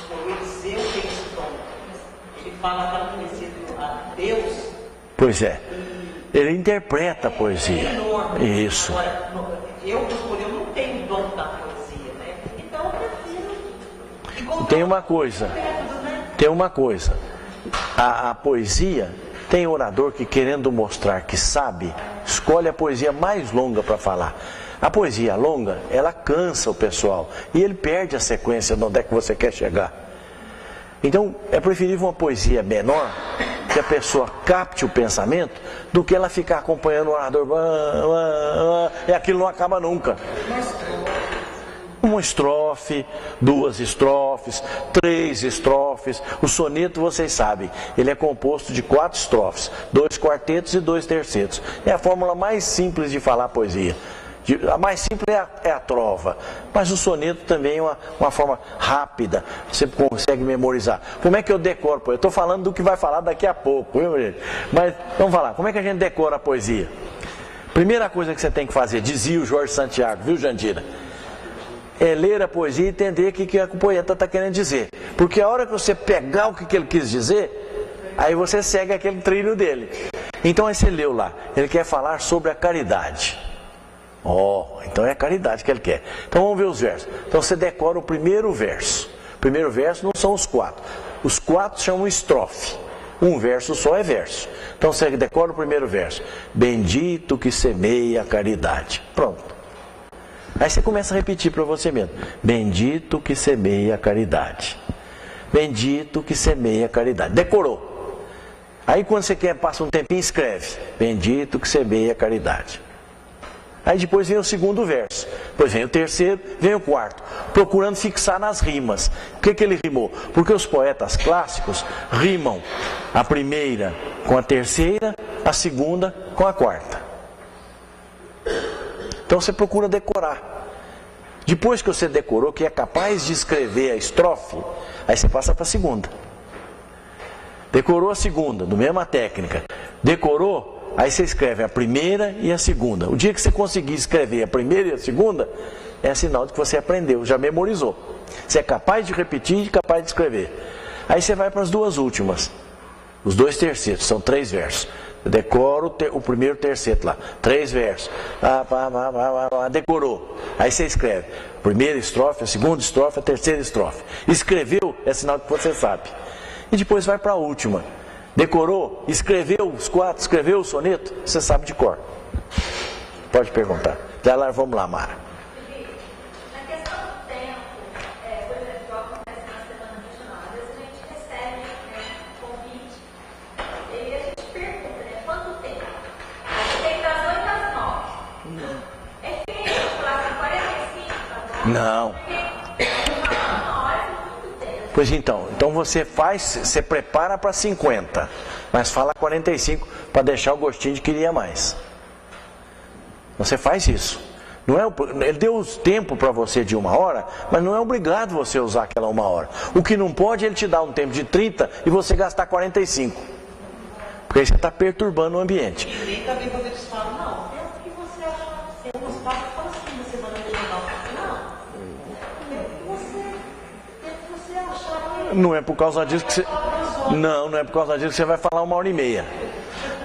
O Eliseu tem esse dom. Ele fala aquela poesia de Deus. Pois é. Ele interpreta a poesia. É enorme. Isso. Agora, eu não tenho dom da poesia, né? Então eu prefiro. Tem uma coisa. A poesia. Tem orador que, querendo mostrar que sabe, escolhe a poesia mais longa para falar. A poesia longa, ela cansa o pessoal e ele perde a sequência de onde é que você quer chegar. Então, é preferível uma poesia menor, que a pessoa capte o pensamento, do que ela ficar acompanhando o orador e aquilo não acaba nunca. Uma estrofe, 2 estrofes, 3 estrofes. O soneto, vocês sabem, ele é composto de 4 estrofes, 2 quartetos e 2 tercetos. É a fórmula mais simples de falar poesia. A mais simples é a trova, mas o soneto também é uma forma rápida, você consegue memorizar. Como é que eu decoro? Eu estou falando do que vai falar daqui a pouco, viu, gente? Mas vamos falar, como é que a gente decora a poesia? Primeira coisa que você tem que fazer, dizia o Jorge Santiago, viu, Jandira? É ler a poesia e entender o que o poeta está querendo dizer. Porque a hora que você pegar o que ele quis dizer, aí você segue aquele trilho dele. Então aí você leu lá, ele quer falar sobre a caridade. Então é a caridade que ele quer. Então vamos ver os versos. Então você decora o primeiro verso. O primeiro verso não são os 4. Os 4 chamam estrofe. Um verso só é verso. Então você decora o primeiro verso. Bendito que semeia a caridade. Pronto. Aí você começa a repetir para você mesmo. Bendito que semeia a caridade. Bendito que semeia a caridade. Decorou. Aí quando você quer, passa um tempinho, escreve. Bendito que semeia a caridade. Aí depois vem o segundo verso. Depois vem o terceiro, vem o quarto. Procurando fixar nas rimas. O que ele rimou? Porque os poetas clássicos rimam a primeira com a terceira, a segunda com a quarta. Então você procura decorar. Depois que você decorou, que é capaz de escrever a estrofe, aí você passa para a segunda. Decorou a segunda, do mesma técnica. Decorou, aí você escreve a primeira e a segunda. O dia que você conseguir escrever a primeira e a segunda, é sinal de que você aprendeu, já memorizou. Você é capaz de repetir e capaz de escrever. Aí você vai para as duas últimas. Os 2 tercetos, são 3 versos. Eu decoro o primeiro terceto lá, 3 versos. Decorou. Aí você escreve a primeira estrofe, a segunda estrofe, a terceira estrofe. Escreveu, é sinal de que você sabe. E depois vai para a última. Decorou, escreveu os 4, escreveu o soneto, você sabe de cor. Pode perguntar. Já lá, vamos lá, Mara. Na questão do tempo, por exemplo, igual acontece na semana regional, às vezes a gente recebe convite e a gente pergunta, quanto tempo? Tem das 8 às 9. É feito, assim, 45, tá bom? Não. Pois então você prepara para 50, mas fala 45 para deixar o gostinho de queria mais. Você faz isso. Não é, ele deu tempo para você de 1 hora, mas não é obrigado você usar aquela 1 hora. O que não pode, ele te dá um tempo de 30 e você gastar 45. Porque aí você está perturbando o ambiente. E nem também quando eles falam, não, é o que você acha. Tem alguns papos que falam assim, na semana regional. Não é por causa disso que você... Não é por causa disso que você vai falar 1 hora e meia.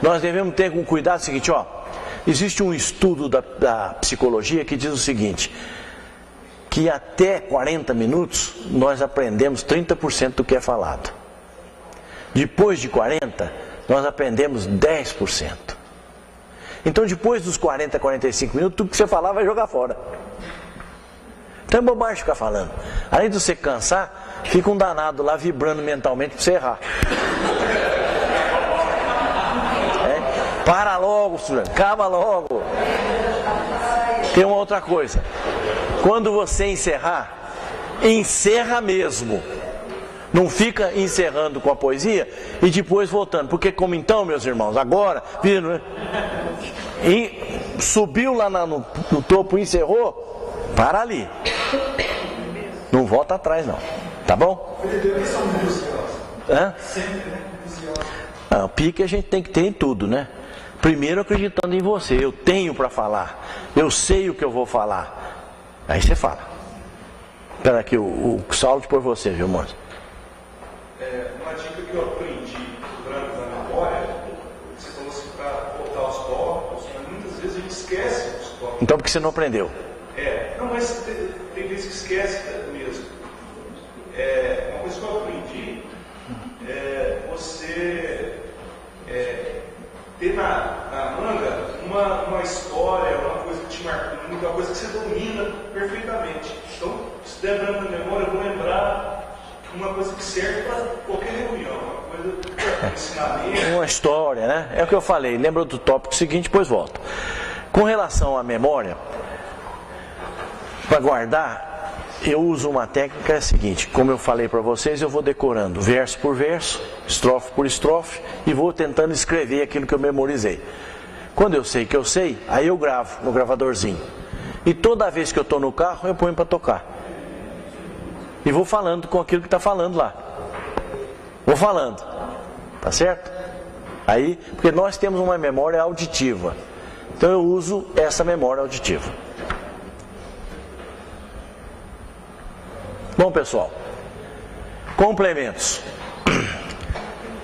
Nós devemos ter com cuidado o seguinte, ó. Existe um estudo da psicologia que diz o seguinte, que até 40 minutos nós aprendemos 30% do que é falado. Depois de 40, nós aprendemos 10%. Então depois dos 40, 45 minutos, tudo que você falar vai jogar fora. Então é bobagem ficar falando. Além de você cansar, fica um danado lá vibrando mentalmente para você errar. Para logo, estudante, acaba logo. Tem uma outra coisa. Quando você encerrar, encerra mesmo. Não fica encerrando com a poesia e depois voltando. Porque como então, meus irmãos, agora, viram, e subiu lá no topo, encerrou, para ali. Não volta atrás não. Tá bom? Hã? O pique a gente tem que ter em tudo, né? Primeiro acreditando em você. Eu tenho para falar. Eu sei o que eu vou falar. Aí você fala. Espera aqui, o Saulo por você, viu, moço? Uma dica que eu aprendi durante a memória, você falou assim, para voltar aos tópicos, mas muitas vezes a gente esquece os tópicos. Então porque você não aprendeu? Não, mas tem vezes que esquece mesmo. Uma coisa que eu aprendi é você ter na manga uma história, uma coisa que te marcou muito, uma coisa que você domina perfeitamente. Então, se der branco na memória, eu vou lembrar uma coisa que serve para qualquer reunião, uma coisa de ensinamento. Uma história, né? É o que eu falei, lembra do tópico seguinte, depois volta. Com relação à memória, para guardar, eu uso uma técnica, é a seguinte, como eu falei para vocês, eu vou decorando verso por verso, estrofe por estrofe, e vou tentando escrever aquilo que eu memorizei. Quando eu sei que eu sei, aí eu gravo no gravadorzinho. E toda vez que eu estou no carro, eu ponho para tocar. E vou falando com aquilo que está falando lá. Vou falando. Tá certo? Aí, porque nós temos uma memória auditiva. Então eu uso essa memória auditiva. Bom, pessoal, complementos.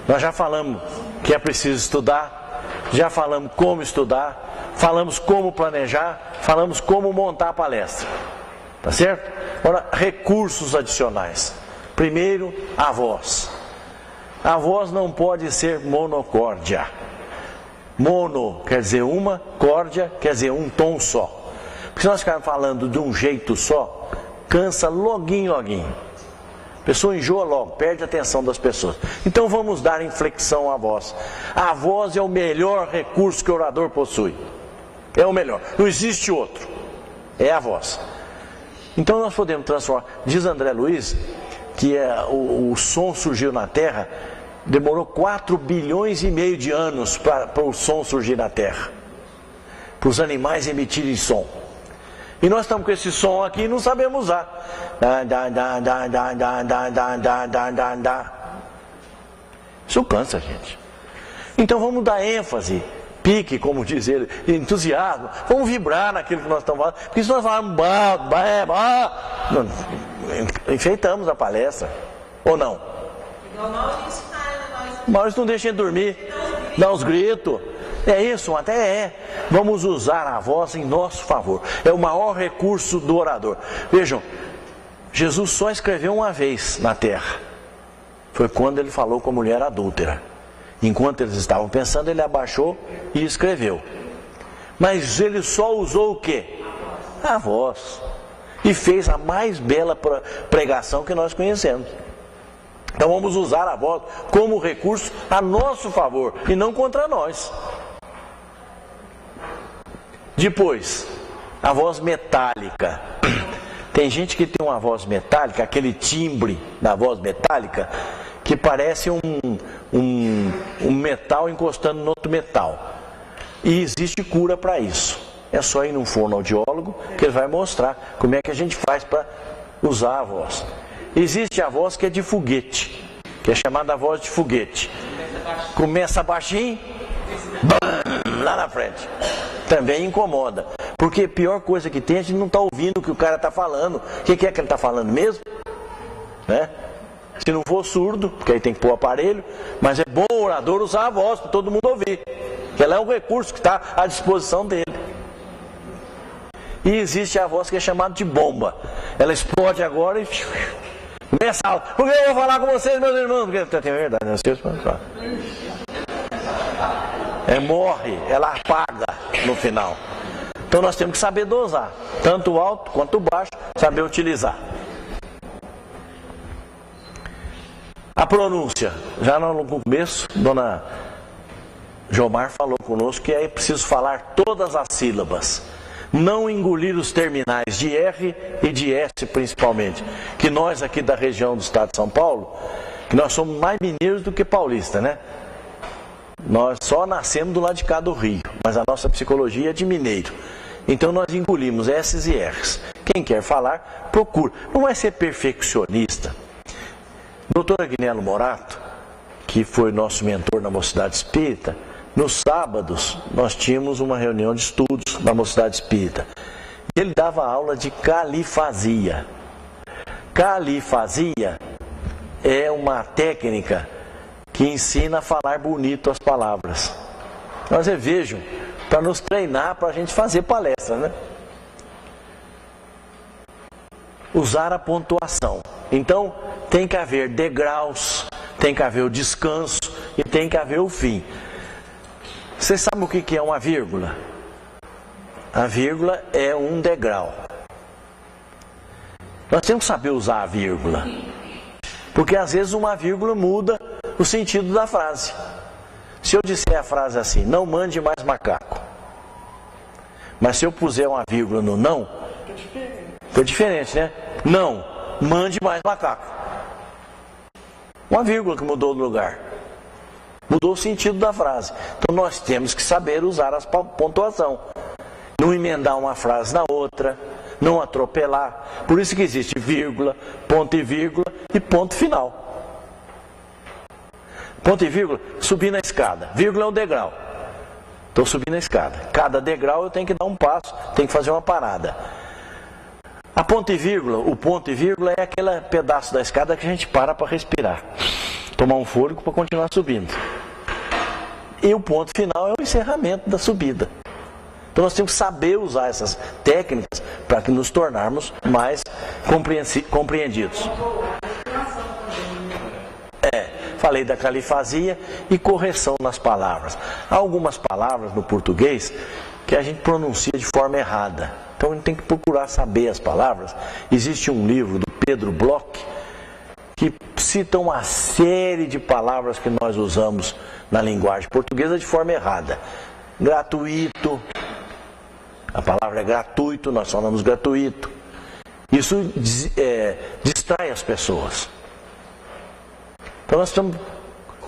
Nós já falamos que é preciso estudar, já falamos como estudar, falamos como planejar, falamos como montar a palestra. Tá certo? Agora, recursos adicionais. Primeiro, a voz. A voz não pode ser monocórdia. Mono quer dizer uma, córdia quer dizer um tom só. Porque se nós ficarmos falando de um jeito só, cansa loguinho. A pessoa enjoa logo, perde a atenção das pessoas. Então vamos dar inflexão à voz. A voz é o melhor recurso que o orador possui. É o melhor. Não existe outro. É a voz. Então nós podemos transformar. Diz André Luiz que o som surgiu na Terra, demorou 4 bilhões e meio de anos para o som surgir na Terra. Para os animais emitirem som. E nós estamos com esse som aqui e não sabemos usar. Isso cansa, gente. Então vamos dar ênfase pique, como diz ele, entusiasmo. Vamos vibrar naquilo que nós estamos falando. Porque se nós falarmos, enfeitamos a palestra. Ou não? Igual o Maurício fala, O Maurício não deixa ele dormir, dá uns gritos. É isso, até é. Vamos usar a voz em nosso favor. É o maior recurso do orador. Vejam, Jesus só escreveu uma vez na terra. Foi quando ele falou com a mulher adúltera. Enquanto eles estavam pensando, ele abaixou e escreveu. Mas ele só usou o quê? A voz. E fez a mais bela pregação que nós conhecemos. Então vamos usar a voz como recurso a nosso favor e não contra nós. Depois, a voz metálica. Tem gente que tem uma voz metálica, aquele timbre da voz metálica, que parece um metal encostando no outro metal. E existe cura para isso. É só ir num fonoaudiólogo que ele vai mostrar como é que a gente faz para usar a voz. Existe a voz que é de foguete, que é chamada voz de foguete. Começa baixinho, lá na frente. Também incomoda. Porque a pior coisa que tem, a gente não está ouvindo o que o cara está falando. O que é que ele está falando mesmo? Né? Se não for surdo, porque aí tem que pôr o aparelho, mas é bom o orador usar a voz para todo mundo ouvir. Ela é um recurso que está à disposição dele. E existe a voz que é chamada de bomba. Ela explode agora e começa a aula. Porque eu vou falar com vocês, meus irmãos. Porque tem verdade, né? Morre, ela apaga no final. Então nós temos que saber dosar, tanto o alto quanto o baixo, saber utilizar. A pronúncia, já no começo, dona Jomar falou conosco que é preciso falar todas as sílabas, não engolir os terminais de R e de S principalmente, que nós aqui da região do estado de São Paulo, que nós somos mais mineiros do que paulistas, né? Nós só nascemos do lado de cá do Rio, mas a nossa psicologia é de mineiro. Então nós engolimos S's e R's. Quem quer falar, procura. Não vai ser perfeccionista. Doutor Agnello Morato, que foi nosso mentor na Mocidade Espírita, nos sábados nós tínhamos uma reunião de estudos na Mocidade Espírita. Ele dava aula de califasia. Califasia é uma técnica que ensina a falar bonito as palavras. Nós vejam, para nos treinar, para a gente fazer palestra, né? Usar a pontuação. Então, tem que haver degraus, tem que haver o descanso e tem que haver o fim. Vocês sabem o que é uma vírgula? A vírgula é um degrau. Nós temos que saber usar a vírgula. Porque às vezes uma vírgula muda o sentido da frase. Se eu disser a frase assim, não mande mais macaco. Mas se eu puser uma vírgula no não, fica diferente, né? Não, mande mais macaco. Uma vírgula que mudou o lugar. Mudou o sentido da frase. Então nós temos que saber usar a pontuação. Não emendar uma frase na outra, não atropelar. Por isso que existe vírgula, ponto e ponto final. Ponto e vírgula, subir na escada. Vírgula é um degrau. Estou subindo a escada. Cada degrau eu tenho que dar um passo, tenho que fazer uma parada. A ponto e vírgula, o ponto e vírgula é aquele pedaço da escada que a gente para respirar. Tomar um fôlego para continuar subindo. E o ponto final é o encerramento da subida. Então nós temos que saber usar essas técnicas para que nos tornarmos mais compreendidos. Falei da califasia e correção nas palavras. Há algumas palavras no português que a gente pronuncia de forma errada. Então a gente tem que procurar saber as palavras. Existe um livro do Pedro Bloch que cita uma série de palavras que nós usamos na linguagem portuguesa de forma errada. Gratuito. A palavra é gratuito, nós falamos gratuito. Isso distrai as pessoas. Então nós temos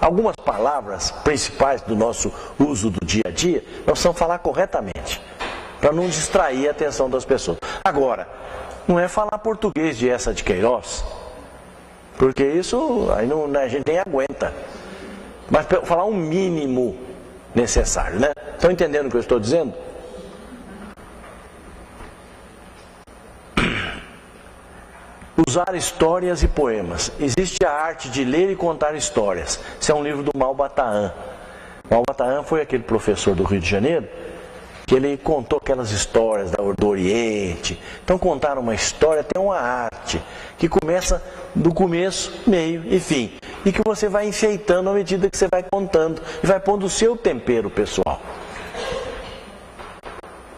algumas palavras principais do nosso uso do dia a dia, nós precisamos falar corretamente, para não distrair a atenção das pessoas. Agora, não é falar português de Essa de Queiroz, porque isso aí não, a gente nem aguenta. Mas falar um mínimo necessário, né? Estão entendendo o que eu estou dizendo? Usar histórias e poemas. Existe a arte de ler e contar histórias. Esse é um livro do Malbataan. Malbataan foi aquele professor do Rio de Janeiro que ele contou aquelas histórias do Oriente. Então contar uma história tem uma arte que começa do começo, meio e fim. E que você vai enfeitando à medida que você vai contando e vai pondo o seu tempero pessoal.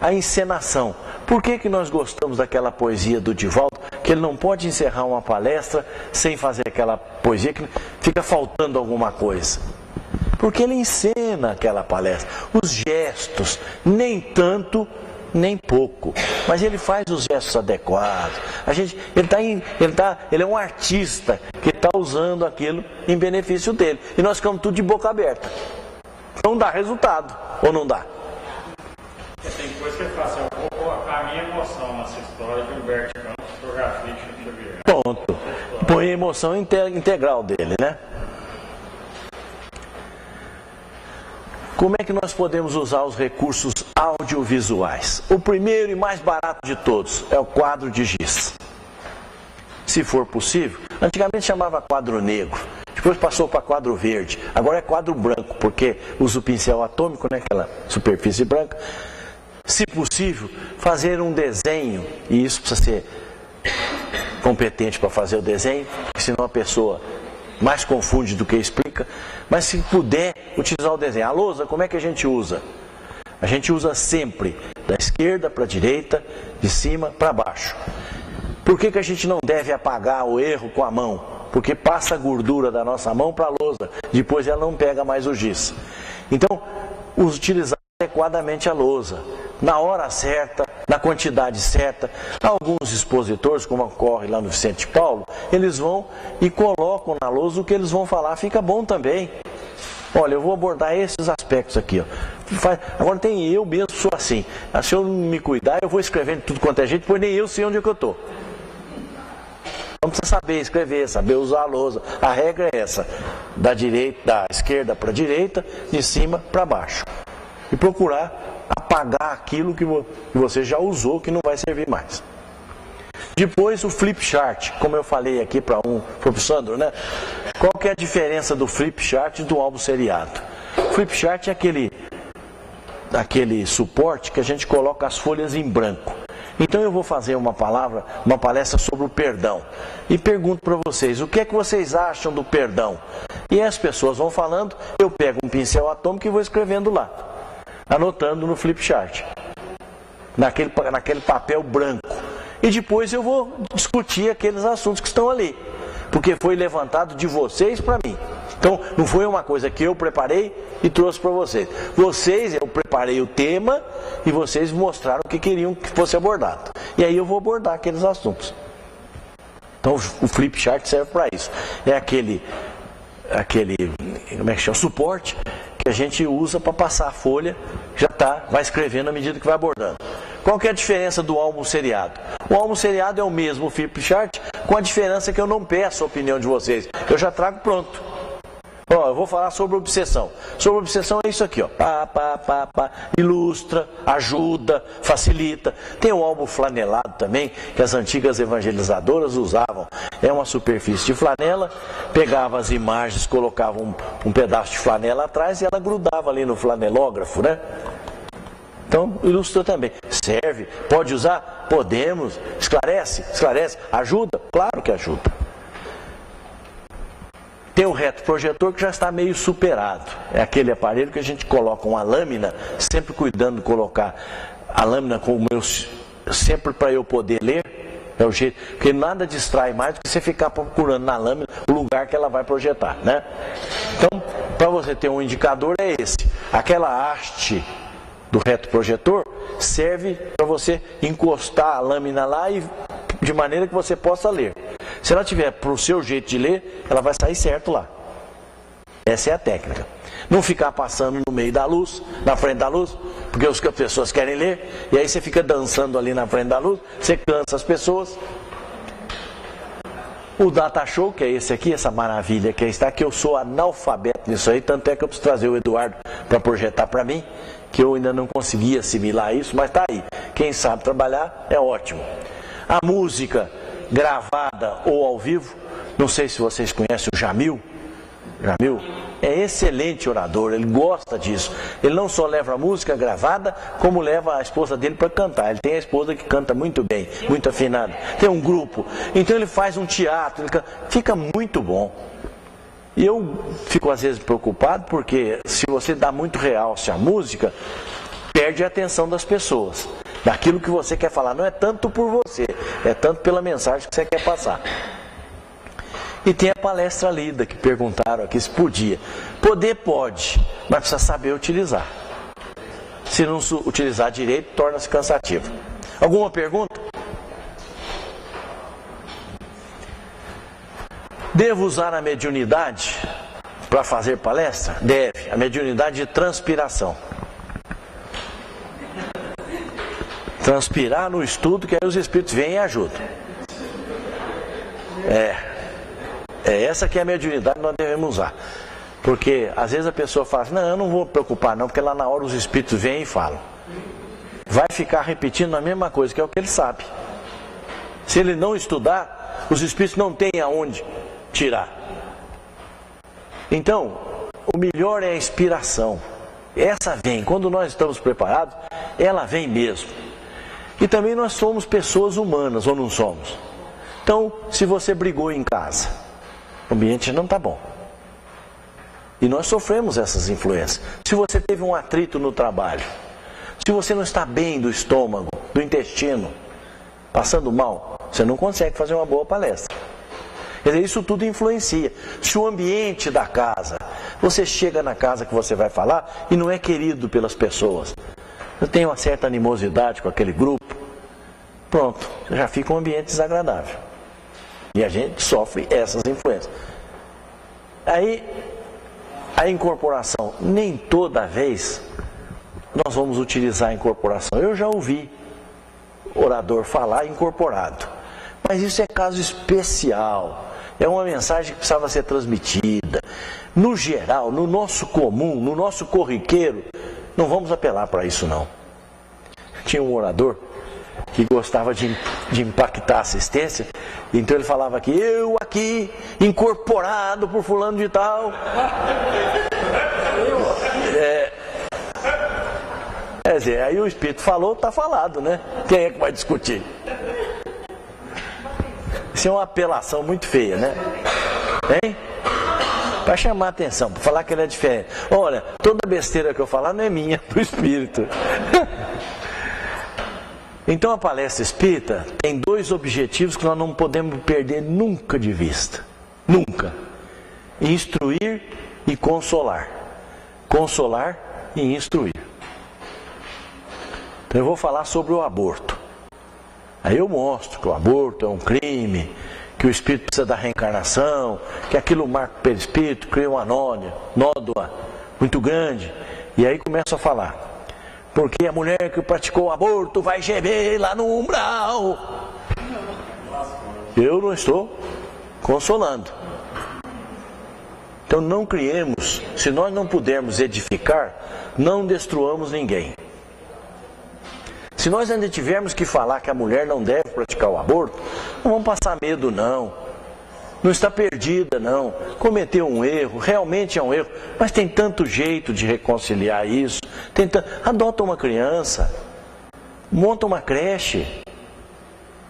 A encenação. Por que nós gostamos daquela poesia do Divaldo, que ele não pode encerrar uma palestra sem fazer aquela poesia que fica faltando alguma coisa? Porque ele encena aquela palestra. Os gestos, nem tanto, nem pouco. Mas ele faz os gestos adequados. Ele é um artista que está usando aquilo em benefício dele. E nós ficamos tudo de boca aberta. Não dá resultado, ou não dá? Tem coisa que ele fala assim, eu vou colocar a minha emoção nessa história de Humberto Campos, fotografia de Chico Xavier. Ponto. Põe a emoção integral dele, né? Como é que nós podemos usar os recursos audiovisuais? O primeiro e mais barato de todos é o quadro de giz. Se for possível, antigamente chamava quadro negro, depois passou para quadro verde, agora é quadro branco, porque usa o pincel atômico, né, aquela superfície branca. Se possível, fazer um desenho, e isso precisa ser competente para fazer o desenho, porque senão a pessoa mais confunde do que explica. Mas se puder utilizar o desenho. A lousa, como é que a gente usa? A gente usa sempre da esquerda para a direita, de cima para baixo. Por que a gente não deve apagar o erro com a mão? Porque passa a gordura da nossa mão para a lousa, depois ela não pega mais o giz. Então, utilizar adequadamente a lousa, na hora certa, na quantidade certa. Alguns expositores, como ocorre lá no Vicente Paulo, eles vão e colocam na lousa o que eles vão falar, fica bom também. Olha, eu vou abordar esses aspectos aqui. Ó. Agora tem eu mesmo, sou assim. Se eu não me cuidar, eu vou escrevendo tudo quanto é jeito, pois nem eu sei onde é que eu estou. Então precisa saber escrever, saber usar a lousa. A regra é essa, da esquerda para a direita, de cima para baixo. E procurar apagar aquilo que você já usou, que não vai servir mais. Depois o flip chart, como eu falei aqui para o Sandro, né? Qual que é a diferença do flip chart e do álbum seriado? O flip chart é aquele suporte que a gente coloca as folhas em branco. Então eu vou fazer uma palestra sobre o perdão. E pergunto para vocês, o que é que vocês acham do perdão? E as pessoas vão falando, eu pego um pincel atômico e vou escrevendo lá. Anotando no flip chart. Naquele papel branco. E depois eu vou discutir aqueles assuntos que estão ali. Porque foi levantado de vocês para mim. Então, não foi uma coisa que eu preparei e trouxe para vocês. Eu preparei o tema e vocês mostraram o que queriam que fosse abordado. E aí eu vou abordar aqueles assuntos. Então, o flip chart serve para isso. É aquele, como é que chama? Suporte que a gente usa para passar a folha, vai escrevendo à medida que vai abordando. Qual que é a diferença do álbum seriado? O álbum seriado é o mesmo flip chart, com a diferença que eu não peço a opinião de vocês. Eu já trago pronto. Eu vou falar sobre obsessão. Sobre obsessão é isso aqui, ó. Ilustra, ajuda, facilita. Tem o álbum flanelado também, que as antigas evangelizadoras usavam. É uma superfície de flanela, pegava as imagens, colocava um pedaço de flanela atrás e ela grudava ali no flanelógrafo, né? Então, ilustra também. Serve, pode usar? Podemos. Esclarece? Ajuda? Claro que ajuda. Tem o retroprojetor que já está meio superado. É aquele aparelho que a gente coloca uma lâmina, sempre cuidando de colocar a lâmina sempre para eu poder ler. É o jeito, porque nada distrai mais do que você ficar procurando na lâmina o lugar que ela vai projetar, né? Então, para você ter um indicador é esse. Aquela haste do retroprojetor serve para você encostar a lâmina lá e de maneira que você possa ler. Se ela tiver para o seu jeito de ler, ela vai sair certo lá. Essa é a técnica. Não ficar passando no meio da luz, na frente da luz, porque as pessoas querem ler, e aí você fica dançando ali na frente da luz, você cansa as pessoas. O Data Show, que é esse aqui, essa maravilha que está aqui, eu sou analfabeto nisso aí, tanto é que eu preciso trazer o Eduardo para projetar para mim, que eu ainda não consegui assimilar isso, mas está aí. Quem sabe trabalhar é ótimo. A música gravada ou ao vivo, não sei se vocês conhecem o Jamil. Jamil é excelente orador, ele gosta disso. Ele não só leva a música gravada, como leva a esposa dele para cantar. Ele tem a esposa que canta muito bem, muito afinada. Tem um grupo, então ele faz um teatro, fica muito bom. E eu fico às vezes preocupado porque se você dá muito realce à música, perde a atenção das pessoas. Daquilo que você quer falar, não é tanto por você, é tanto pela mensagem que você quer passar. E tem a palestra lida, que perguntaram aqui se podia. Poder pode, mas precisa saber utilizar. Se não utilizar direito, torna-se cansativo. Alguma pergunta? Devo usar a mediunidade para fazer palestra? Deve. A mediunidade de transpiração. Transpirar no estudo, que aí os espíritos vêm e ajudam. É essa que é a mediunidade que nós devemos usar. Porque às vezes a pessoa fala assim, não, eu não vou me preocupar não, porque lá na hora os espíritos vêm e falam. Vai ficar repetindo a mesma coisa, que é o que ele sabe. Se ele não estudar, os espíritos não têm aonde tirar. Então, o melhor é a inspiração. Essa vem, quando nós estamos preparados, ela vem mesmo. E também nós somos pessoas humanas, ou não somos? Então, se você brigou em casa, o ambiente não está bom. E nós sofremos essas influências. Se você teve um atrito no trabalho, se você não está bem do estômago, do intestino, passando mal, você não consegue fazer uma boa palestra. Quer dizer, isso tudo influencia. Se o ambiente da casa, você chega na casa que você vai falar e não é querido pelas pessoas, você tem uma certa animosidade com aquele grupo, pronto, já fica um ambiente desagradável. E a gente sofre essas influências. Aí, a incorporação, nem toda vez nós vamos utilizar a incorporação. Eu já ouvi orador falar incorporado, mas isso é caso especial. É uma mensagem que precisava ser transmitida. No geral, no nosso comum, no nosso corriqueiro, não vamos apelar para isso não. Tinha um orador que gostava de impactar a assistência, então ele falava aqui, eu aqui, incorporado por fulano de tal. Quer dizer, aí o Espírito falou, está falado, né? Quem é que vai discutir? Isso é uma apelação muito feia, né? Hein? Para chamar a atenção, para falar que ele é diferente. Olha, toda besteira que eu falar não é minha, é do Espírito. Então a palestra espírita tem dois objetivos que nós não podemos perder nunca de vista. Nunca. Instruir e consolar. Consolar e instruir. Então eu vou falar sobre o aborto. Aí eu mostro que o aborto é um crime, que o espírito precisa da reencarnação, que aquilo marca o perispírito, cria uma nódoa muito grande. E aí começo a falar. Porque a mulher que praticou o aborto vai gemer lá no umbral. Eu não estou consolando. Então não criemos, se nós não pudermos edificar, não destruamos ninguém. Se nós ainda tivermos que falar que a mulher não deve praticar o aborto, não vamos passar medo não. Não está perdida não. Cometeu um erro, realmente é um erro, mas tem tanto jeito de reconciliar isso. Adota uma criança, monta uma creche.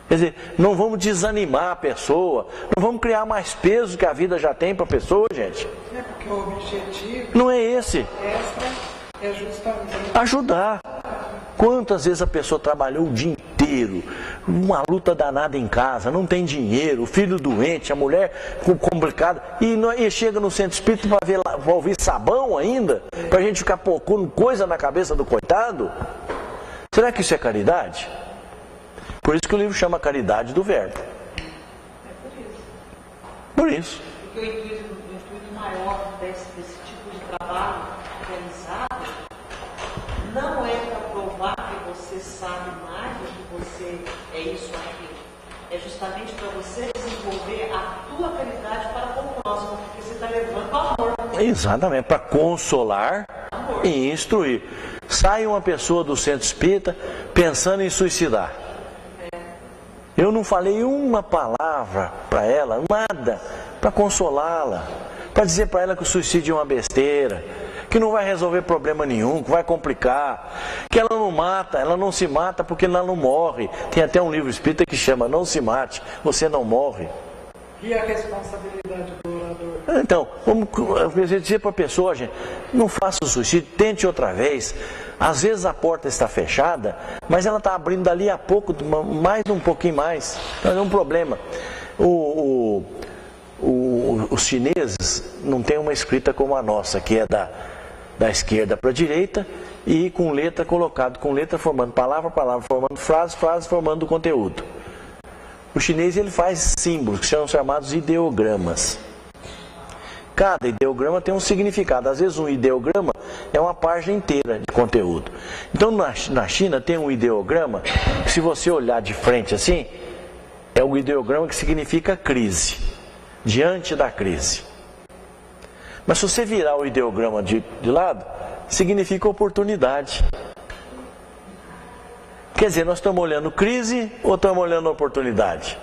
Quer dizer, não vamos desanimar a pessoa, não vamos criar mais peso que a vida já tem para a pessoa, gente. É porque o objetivo não é esse. É justamente ajudar. Quantas vezes a pessoa trabalhou o dia inteiro, uma luta danada em casa, não tem dinheiro, o filho doente, a mulher complicada, e chega no centro espírita para ouvir sabão ainda, para a gente ficar pondo coisa na cabeça do coitado? Será que isso é caridade? Por isso que o livro chama Caridade do Verbo. Por isso. Porque o intuito maior desse tipo de trabalho realizado não é para provar que você sabe mais do que você é isso ou aquilo. É justamente para você desenvolver a tua caridade para com o próximo, porque você está levando amor. Exatamente, para consolar e instruir. sai uma pessoa do centro espírita pensando em suicidar. Eu não falei uma palavra para ela, nada, para consolá-la, para dizer para ela que o suicídio é uma besteira, que não vai resolver problema nenhum, que vai complicar, que ela não mata, ela não se mata porque ela não morre. Tem até um livro espírita que chama Não Se Mate, Você Não Morre. E a responsabilidade do orador? Então, vamos dizer para a pessoa, gente, não faça o suicídio, tente outra vez. Às vezes a porta está fechada, mas ela está abrindo dali a pouco, mais um pouquinho mais. Não é um problema. Os chineses não têm uma escrita como a nossa, que é da esquerda para a direita e com letra colocado, com letra formando palavra, palavra formando frase, frase formando conteúdo. O chinês ele faz símbolos que são chamados ideogramas. Cada ideograma tem um significado. Às vezes um ideograma é uma página inteira de conteúdo. Então na China tem um ideograma que, se você olhar de frente assim, é o ideograma que significa crise, diante da crise. Mas se você virar o ideograma de lado, significa oportunidade. Quer dizer, nós estamos olhando crise ou estamos olhando oportunidade?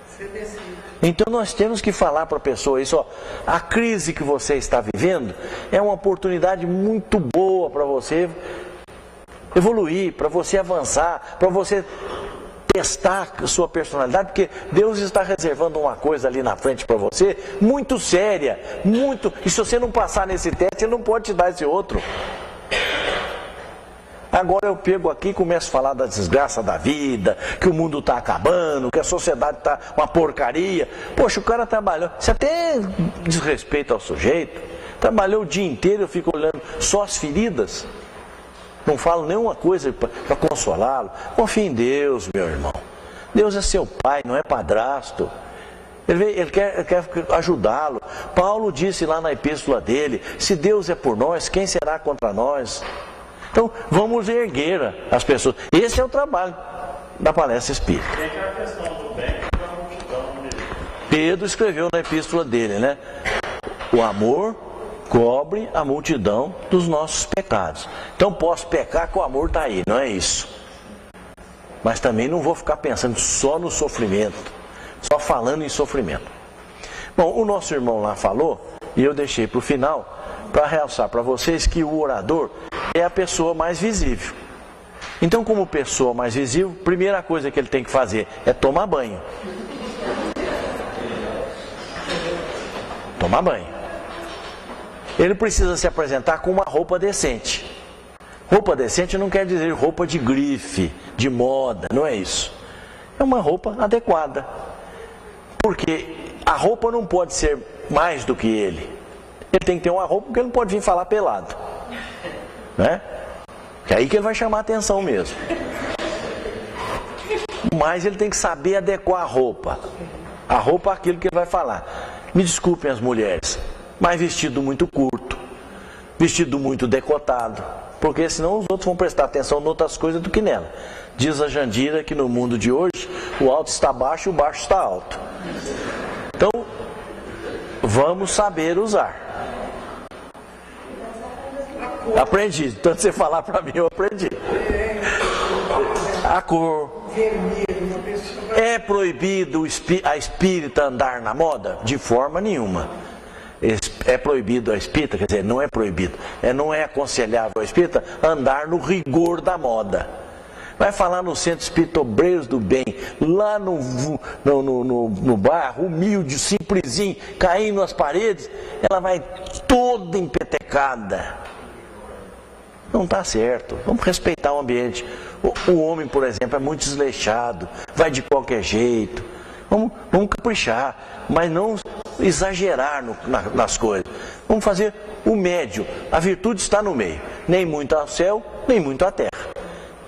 Você decide. Então nós temos que falar para a pessoa isso, ó, a crise que você está vivendo é uma oportunidade muito boa para você evoluir, para você avançar, para você testar a sua personalidade, porque Deus está reservando uma coisa ali na frente para você, muito séria, muito, e se você não passar nesse teste, Ele não pode te dar esse outro. Agora eu pego aqui e começo a falar da desgraça da vida, que o mundo está acabando, que a sociedade está uma porcaria. Poxa, o cara trabalhou, isso até desrespeito ao sujeito, trabalhou o dia inteiro, eu fico olhando só as feridas, não falo nenhuma coisa para consolá-lo. Confie em Deus, meu irmão. Deus é seu pai, não é padrasto. Ele quer ajudá-lo. Paulo disse lá na epístola dele, se Deus é por nós, quem será contra nós? Então, vamos erguer as pessoas. Esse é o trabalho da palestra espírita. Tem que a questão do bem e da multidão. Pedro escreveu na epístola dele, né? O amor cobre a multidão dos nossos pecados. Então, posso pecar que o amor está aí, não é isso. Mas também não vou ficar pensando só no sofrimento, só falando em sofrimento. Bom, o nosso irmão lá falou, e eu deixei para o final, para realçar para vocês que o orador é a pessoa mais visível. Então, como pessoa mais visível, a primeira coisa que ele tem que fazer é tomar banho. Tomar banho. Ele precisa se apresentar com uma roupa decente. Roupa decente não quer dizer roupa de grife, de moda, não é isso. É uma roupa adequada. Porque a roupa não pode ser mais do que ele. Ele tem que ter uma roupa porque ele não pode vir falar pelado. Né? Que é aí que ele vai chamar a atenção mesmo. Mas ele tem que saber adequar a roupa. A roupa é aquilo que ele vai falar. Me desculpem as mulheres, mas vestido muito curto, vestido muito decotado, porque senão os outros vão prestar atenção em outras coisas do que nela. Diz a Jandira que no mundo de hoje o alto está baixo e o baixo está alto. Então, vamos saber usar. Aprendi, tanto você falar para mim, eu aprendi. A cor. É proibido a espírita andar na moda? De forma nenhuma. É proibido a espírita, quer dizer, não é proibido, não é aconselhável a espírita andar no rigor da moda. Vai falar no centro espírita Obreiros do Bem, lá no bairro, humilde, simplesinho, caindo nas paredes, ela vai toda empetecada. Não está certo, vamos respeitar o ambiente. O homem, por exemplo, é muito desleixado, vai de qualquer jeito. Vamos caprichar, mas não exagerar nas coisas. Vamos fazer o médio. A virtude está no meio. Nem muito ao céu, nem muito à terra.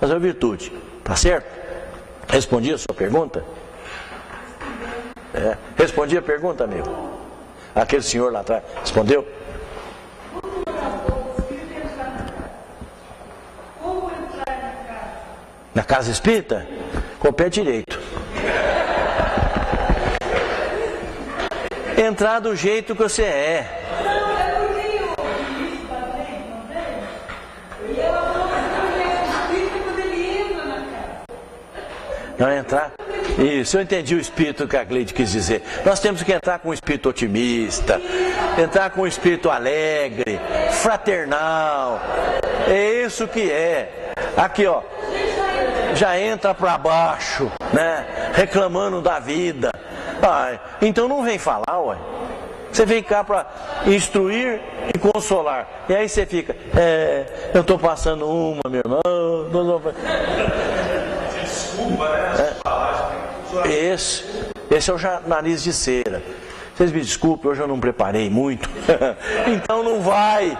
Mas a virtude, tá certo? Respondi a sua pergunta? Respondi a pergunta, amigo? Aquele senhor lá atrás, respondeu? Na casa espírita? Com o pé direito. Entrar do jeito que você é. Não entrar. Isso, eu entendi o espírito que a Gleide quis dizer. Nós temos que entrar com um espírito otimista, entrar com um espírito alegre, fraternal. É isso que é. Aqui, ó, já entra para baixo, né? Reclamando da vida. Ah, então não vem falar, ué. Você vem cá para instruir e consolar. E aí você fica, eu estou passando uma, meu irmão. Desculpa, né? Esse é o nariz de cera. Vocês me desculpem, hoje eu não preparei muito. Então não vai.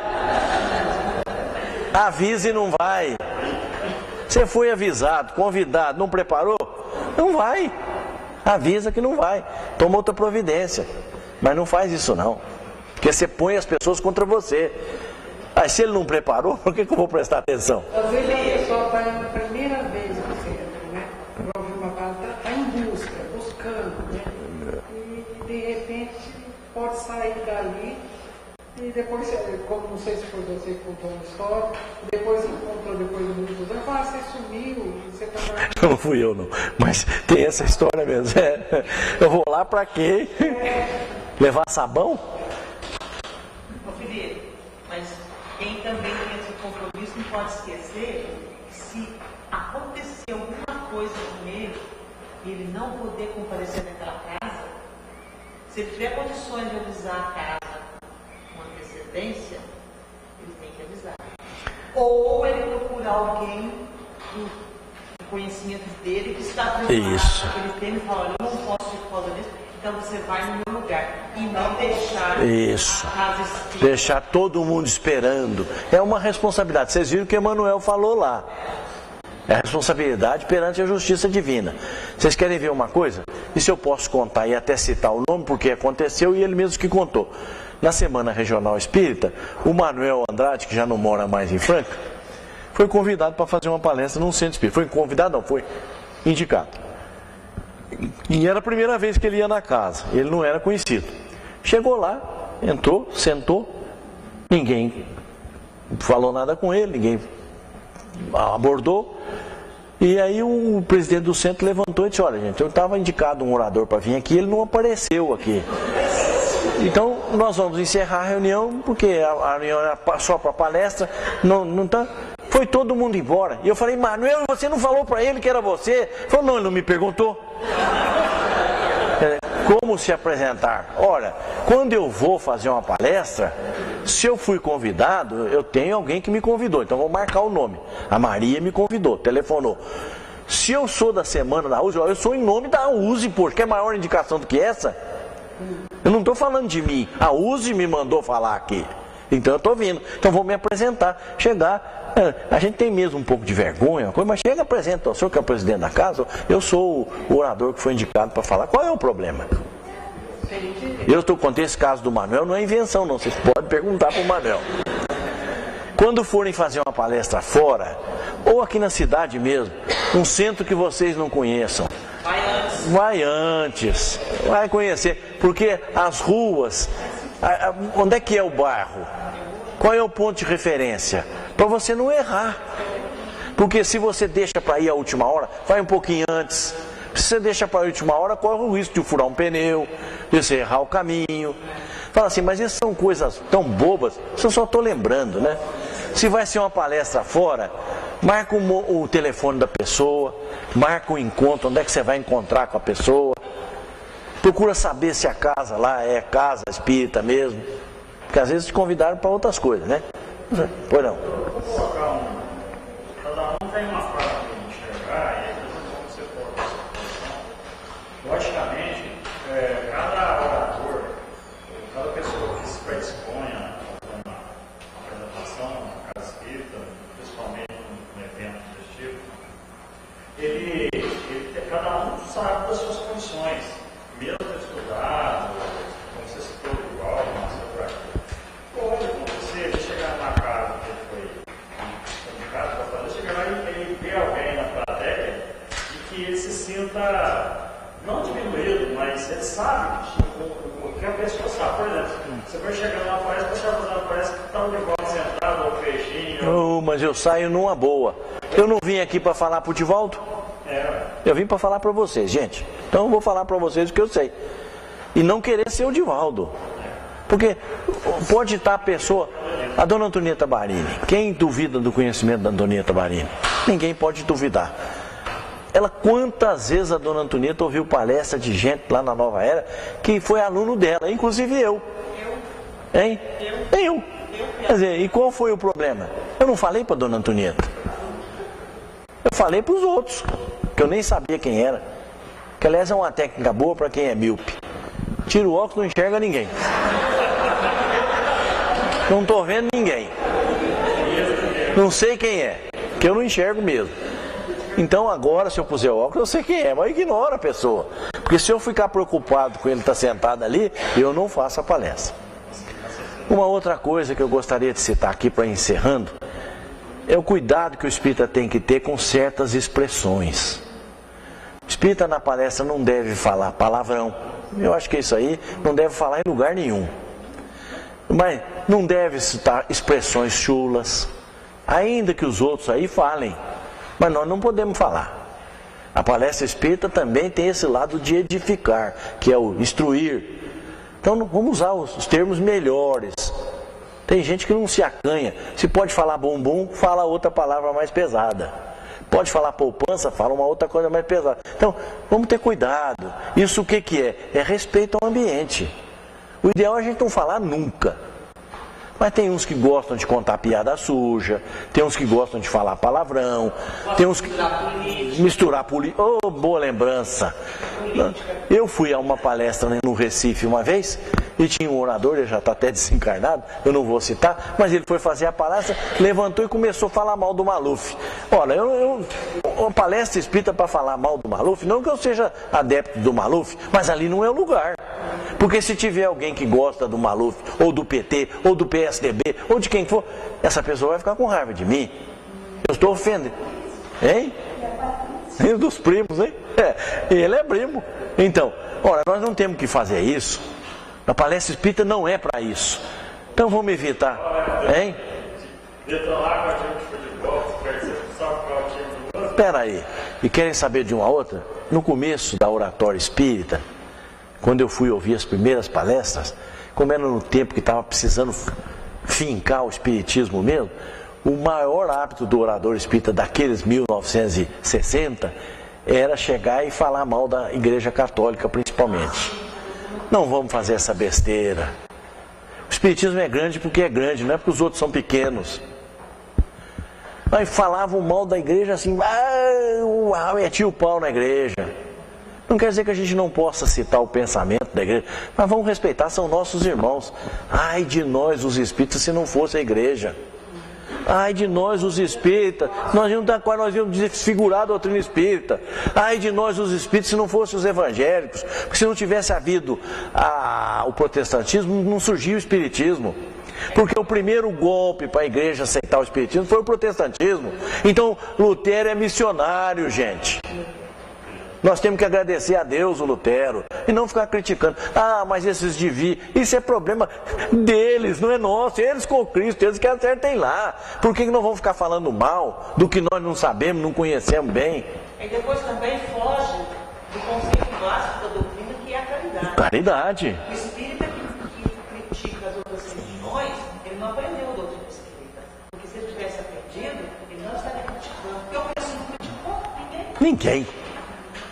Avise e não vai. Você foi avisado, convidado, não preparou? Não vai. Avisa que não vai. Toma outra providência. Mas não faz isso não. Porque você põe as pessoas contra você. Aí se ele não preparou, por que eu vou prestar atenção? Às vezes a pessoa está na primeira vez no centro, né? Para ouvir uma palavra, está em busca, buscando, né? E de repente pode sair dali e depois, como não sei se foi você que contou uma história, depois encontrou depois de muitos anos, fala, você sumiu, você está... Não fui eu não, mas tem essa história mesmo. Eu vou lá para quê? Levar sabão? Ô Felipe, mas quem também tem esse compromisso não pode esquecer que se acontecer alguma coisa com ele e ele não poder comparecer naquela casa, se ele tiver condições de avisar a casa com antecedência, ele tem que avisar. Ou ele procurar alguém do conhecimento dele que está preocupado com aquele tema e fala, olha, eu não posso ir por causa disso, então você vai no meu lugar. E não deixar a casa escrita. Deixar todo mundo esperando. É uma responsabilidade. Vocês viram o que Emmanuel falou lá. É a responsabilidade perante a justiça divina. Vocês querem ver uma coisa? E se eu posso contar e até citar o nome, porque aconteceu e ele mesmo que contou. Na Semana Regional Espírita, o Manuel Andrade, que já não mora mais em Franca, foi convidado para fazer uma palestra num centro espírita. Foi convidado? Não, foi indicado. E era a primeira vez que ele ia na casa. Ele não era conhecido. Chegou lá, entrou, sentou. Ninguém falou nada com ele, ninguém abordou. E aí o presidente do centro levantou e disse, olha gente, eu estava indicado um orador para vir aqui, ele não apareceu aqui. Então nós vamos encerrar a reunião, porque a reunião era só para palestra, não tá... Foi todo mundo embora. E eu falei, Manuel, você não falou para ele que era você? Ele falou, não, ele não me perguntou. Como se apresentar? Ora, quando eu vou fazer uma palestra, se eu fui convidado, eu tenho alguém que me convidou. Então vou marcar o nome. A Maria me convidou, telefonou. Se eu sou da Semana da USE, eu sou em nome da USE, poxa, quer maior indicação do que essa? Eu não estou falando de mim. A USE me mandou falar aqui. Então eu estou vindo. Então vou me apresentar. Chegar. A gente tem mesmo um pouco de vergonha, mas chega e apresenta. O senhor que é o presidente da casa, eu sou o orador que foi indicado para falar. Qual é o problema? Eu contei esse caso do Manuel, não é invenção não. Vocês podem perguntar para o Manuel. Quando forem fazer uma palestra fora, ou aqui na cidade mesmo, um centro que vocês não conheçam, vai antes, vai conhecer, porque as ruas, onde é que é o bairro? Qual é o ponto de referência? Para você não errar. Porque se você deixa para ir à última hora, vai um pouquinho antes. Se você deixa para a última hora, corre o risco de furar um pneu, de você errar o caminho. Fala assim, mas essas são coisas tão bobas, eu só estou lembrando, né? Se vai ser uma palestra fora, marca o telefone da pessoa, marca o encontro, onde é que você vai encontrar com a pessoa. Procura saber se a casa lá é casa espírita mesmo. Porque às vezes te convidaram para outras coisas, né? Pois não. Vou colocar cada um tem uma forma de enxergar e às vezes como você coloca essa posição. Logicamente, cada orador, cada pessoa que se predispõe a fazer uma apresentação na casa espírita, principalmente num evento desse tipo, cada um sabe das suas condições, mesmo ter estudado, como você citou, igual, pode acontecer de chegar na casa que ele foi indicado para fazer, chegar lá e ele vê alguém na plateia e que ele se sinta não diminuído, mas ele sabe o que a pessoa sabe. Por exemplo, você vai chegar lá, parece que está um Divaldo sentado, ou peixinho. Mas eu saio numa boa. Eu não vim aqui para falar para o Divaldo. Eu vim para falar para vocês, gente. Então eu vou falar para vocês o que eu sei. E não querer ser o Divaldo. Porque pode estar a pessoa, a dona Antonieta Barini. Quem duvida do conhecimento da Antonieta Barini? Ninguém pode duvidar. Ela, quantas vezes a dona Antonieta ouviu palestra de gente lá na Nova Era que foi aluno dela, inclusive eu. Hein? Eu. Quer dizer, e qual foi o problema? Eu não falei para a dona Antonieta. Eu falei para os outros, que eu nem sabia quem era. Que aliás é uma técnica boa para quem é míope. Tira o óculos, não enxerga ninguém. Não estou vendo ninguém. Não sei quem é, que eu não enxergo mesmo. Então agora, se eu puser o óculos, eu sei quem é, mas ignora a pessoa. Porque se eu ficar preocupado com ele estar sentado ali, eu não faço a palestra. Uma outra coisa que eu gostaria de citar aqui para encerrando, é o cuidado que o espírita tem que ter com certas expressões. O espírita na palestra não deve falar palavrão. Eu acho que isso aí não deve falar em lugar nenhum. Mas não deve citar expressões chulas, ainda que os outros aí falem. Mas nós não podemos falar. A palestra espírita também tem esse lado de edificar, que é o instruir. Então vamos usar os termos melhores. Tem gente que não se acanha. Se pode falar bumbum, fala outra palavra mais pesada. Pode falar poupança, fala uma outra coisa mais pesada. Então, vamos ter cuidado. Isso o que é? É respeito ao ambiente. O ideal é a gente não falar nunca. Mas tem uns que gostam de contar piada suja, tem uns que gostam de falar palavrão, tem uns que misturar política. Oh, boa lembrança. Eu fui a uma palestra no Recife uma vez e tinha um orador, ele já está até desencarnado, eu não vou citar, mas ele foi fazer a palestra, levantou e começou a falar mal do Maluf. Olha, uma palestra espírita para falar mal do Maluf, não que eu seja adepto do Maluf, mas ali não é o lugar. Porque se tiver alguém que gosta do Maluf, ou do PT, ou do PSDB, ou de quem for, essa pessoa vai ficar com raiva de mim. Eu estou ofendendo. Hein? Dos primos, hein? Ele é primo. Então, ora, nós não temos que fazer isso. A palestra espírita não é para isso. Então vamos evitar. Hein? Espera aí. E querem saber de uma outra? No começo da oratória espírita, quando eu fui ouvir as primeiras palestras, como era no tempo que estava precisando fincar o espiritismo mesmo, o maior hábito do orador espírita daqueles 1960 era chegar e falar mal da Igreja Católica principalmente. Não vamos fazer essa besteira. O espiritismo é grande porque é grande, não é porque os outros são pequenos. Aí falavam mal da igreja assim, metia o pau na igreja. Não quer dizer que a gente não possa citar o pensamento da igreja, mas vamos respeitar, são nossos irmãos. Ai de nós os espíritas se não fosse a igreja. Ai de nós os espíritas, nós íamos desfigurar a doutrina espírita. Ai de nós os espíritas se não fossem os evangélicos, porque se não tivesse havido o protestantismo, não surgia o espiritismo. Porque o primeiro golpe para a igreja aceitar o espiritismo foi o protestantismo. Então Lutero é missionário, gente. Nós temos que agradecer a Deus o Lutero e não ficar criticando. Mas esses desvios, isso é problema deles, não é nosso. Eles com Cristo, eles que acertem lá. Por que não vão ficar falando mal do que nós não sabemos, não conhecemos bem? E depois também foge do conceito básico da doutrina, que é a caridade. Caridade. O espírita que critica as outras religiões, ele não aprendeu a doutrina espírita. Porque se ele tivesse aprendido, ele não estaria criticando. Porque o pessoal não criticou ninguém.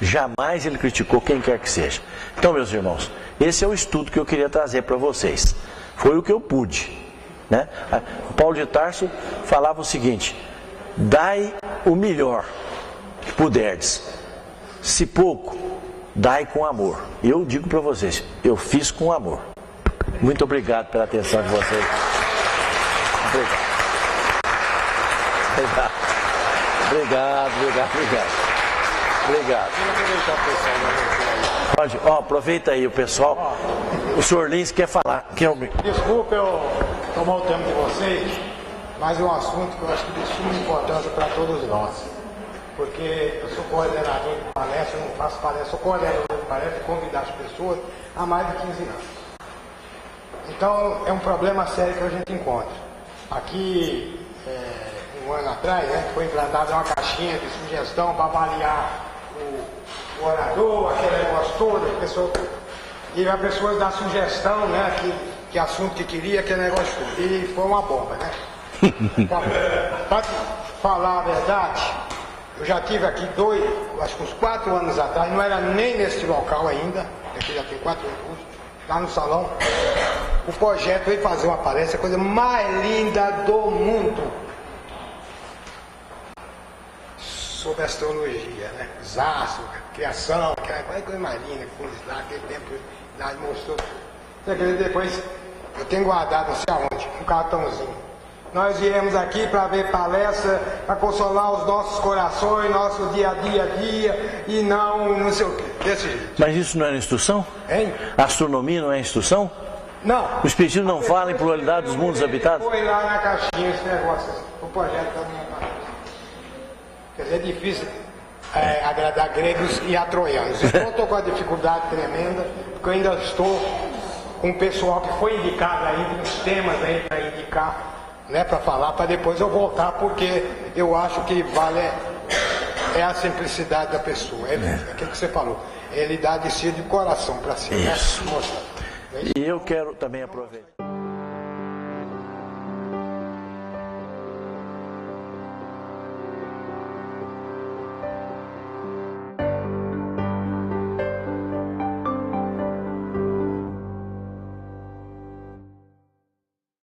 Jamais ele criticou quem quer que seja. Então, meus irmãos, esse é o estudo que eu queria trazer para vocês. Foi o que eu pude, né? O Paulo de Tarso falava o seguinte: dai o melhor que puderdes. Se pouco, dai com amor. Eu digo para vocês, eu fiz com amor. Muito obrigado pela atenção de vocês. Obrigado. Pode, aproveita aí o pessoal. O senhor Lins quer falar. Desculpa eu tomar o tempo de vocês, mas é um assunto que eu acho que de suma importância para todos nós. Porque eu sou coordenador de palestra, eu não faço palestra, sou coordenador de palestra e convidar as pessoas há mais de 15 anos. Então é um problema sério que a gente encontra. Aqui um ano atrás, né? Foi implantada uma caixinha de sugestão para avaliar o orador, aquele negócio todo, e a pessoa dá sugestão, né? Que assunto que queria, aquele negócio todo. E foi uma bomba, né? Para falar a verdade, eu já tive aqui acho que uns 4 anos atrás, não era nem nesse local ainda, aqui já tem 4 anos, lá no salão, o projeto veio fazer uma palestra, a coisa mais linda do mundo, sobre astrologia, né? Os astros, criação, aquela coisa mais linda, que lá, aquele tempo, lá mostrou. Depois, eu tenho guardado, não sei aonde, um cartãozinho. Nós viemos aqui para ver palestra, para consolar os nossos corações, nosso dia a dia, e não sei o quê, desse jeito. Mas isso não é instrução? Hein? A astronomia não é instrução? Não. O Espiritismo não fala em pluralidade dos mundos habitados? Foi lá na caixinha esse negócio, o projeto da minha parte. Quer dizer, é difícil agradar gregos e a troianos. Eu estou com uma dificuldade tremenda, porque eu ainda estou com o pessoal que foi indicado aí, tem uns temas aí para indicar, né, para falar, para depois eu voltar, porque eu acho que vale a simplicidade da pessoa, aquilo que você falou, ele dá de si de coração para si, né? E eu quero também aproveitar.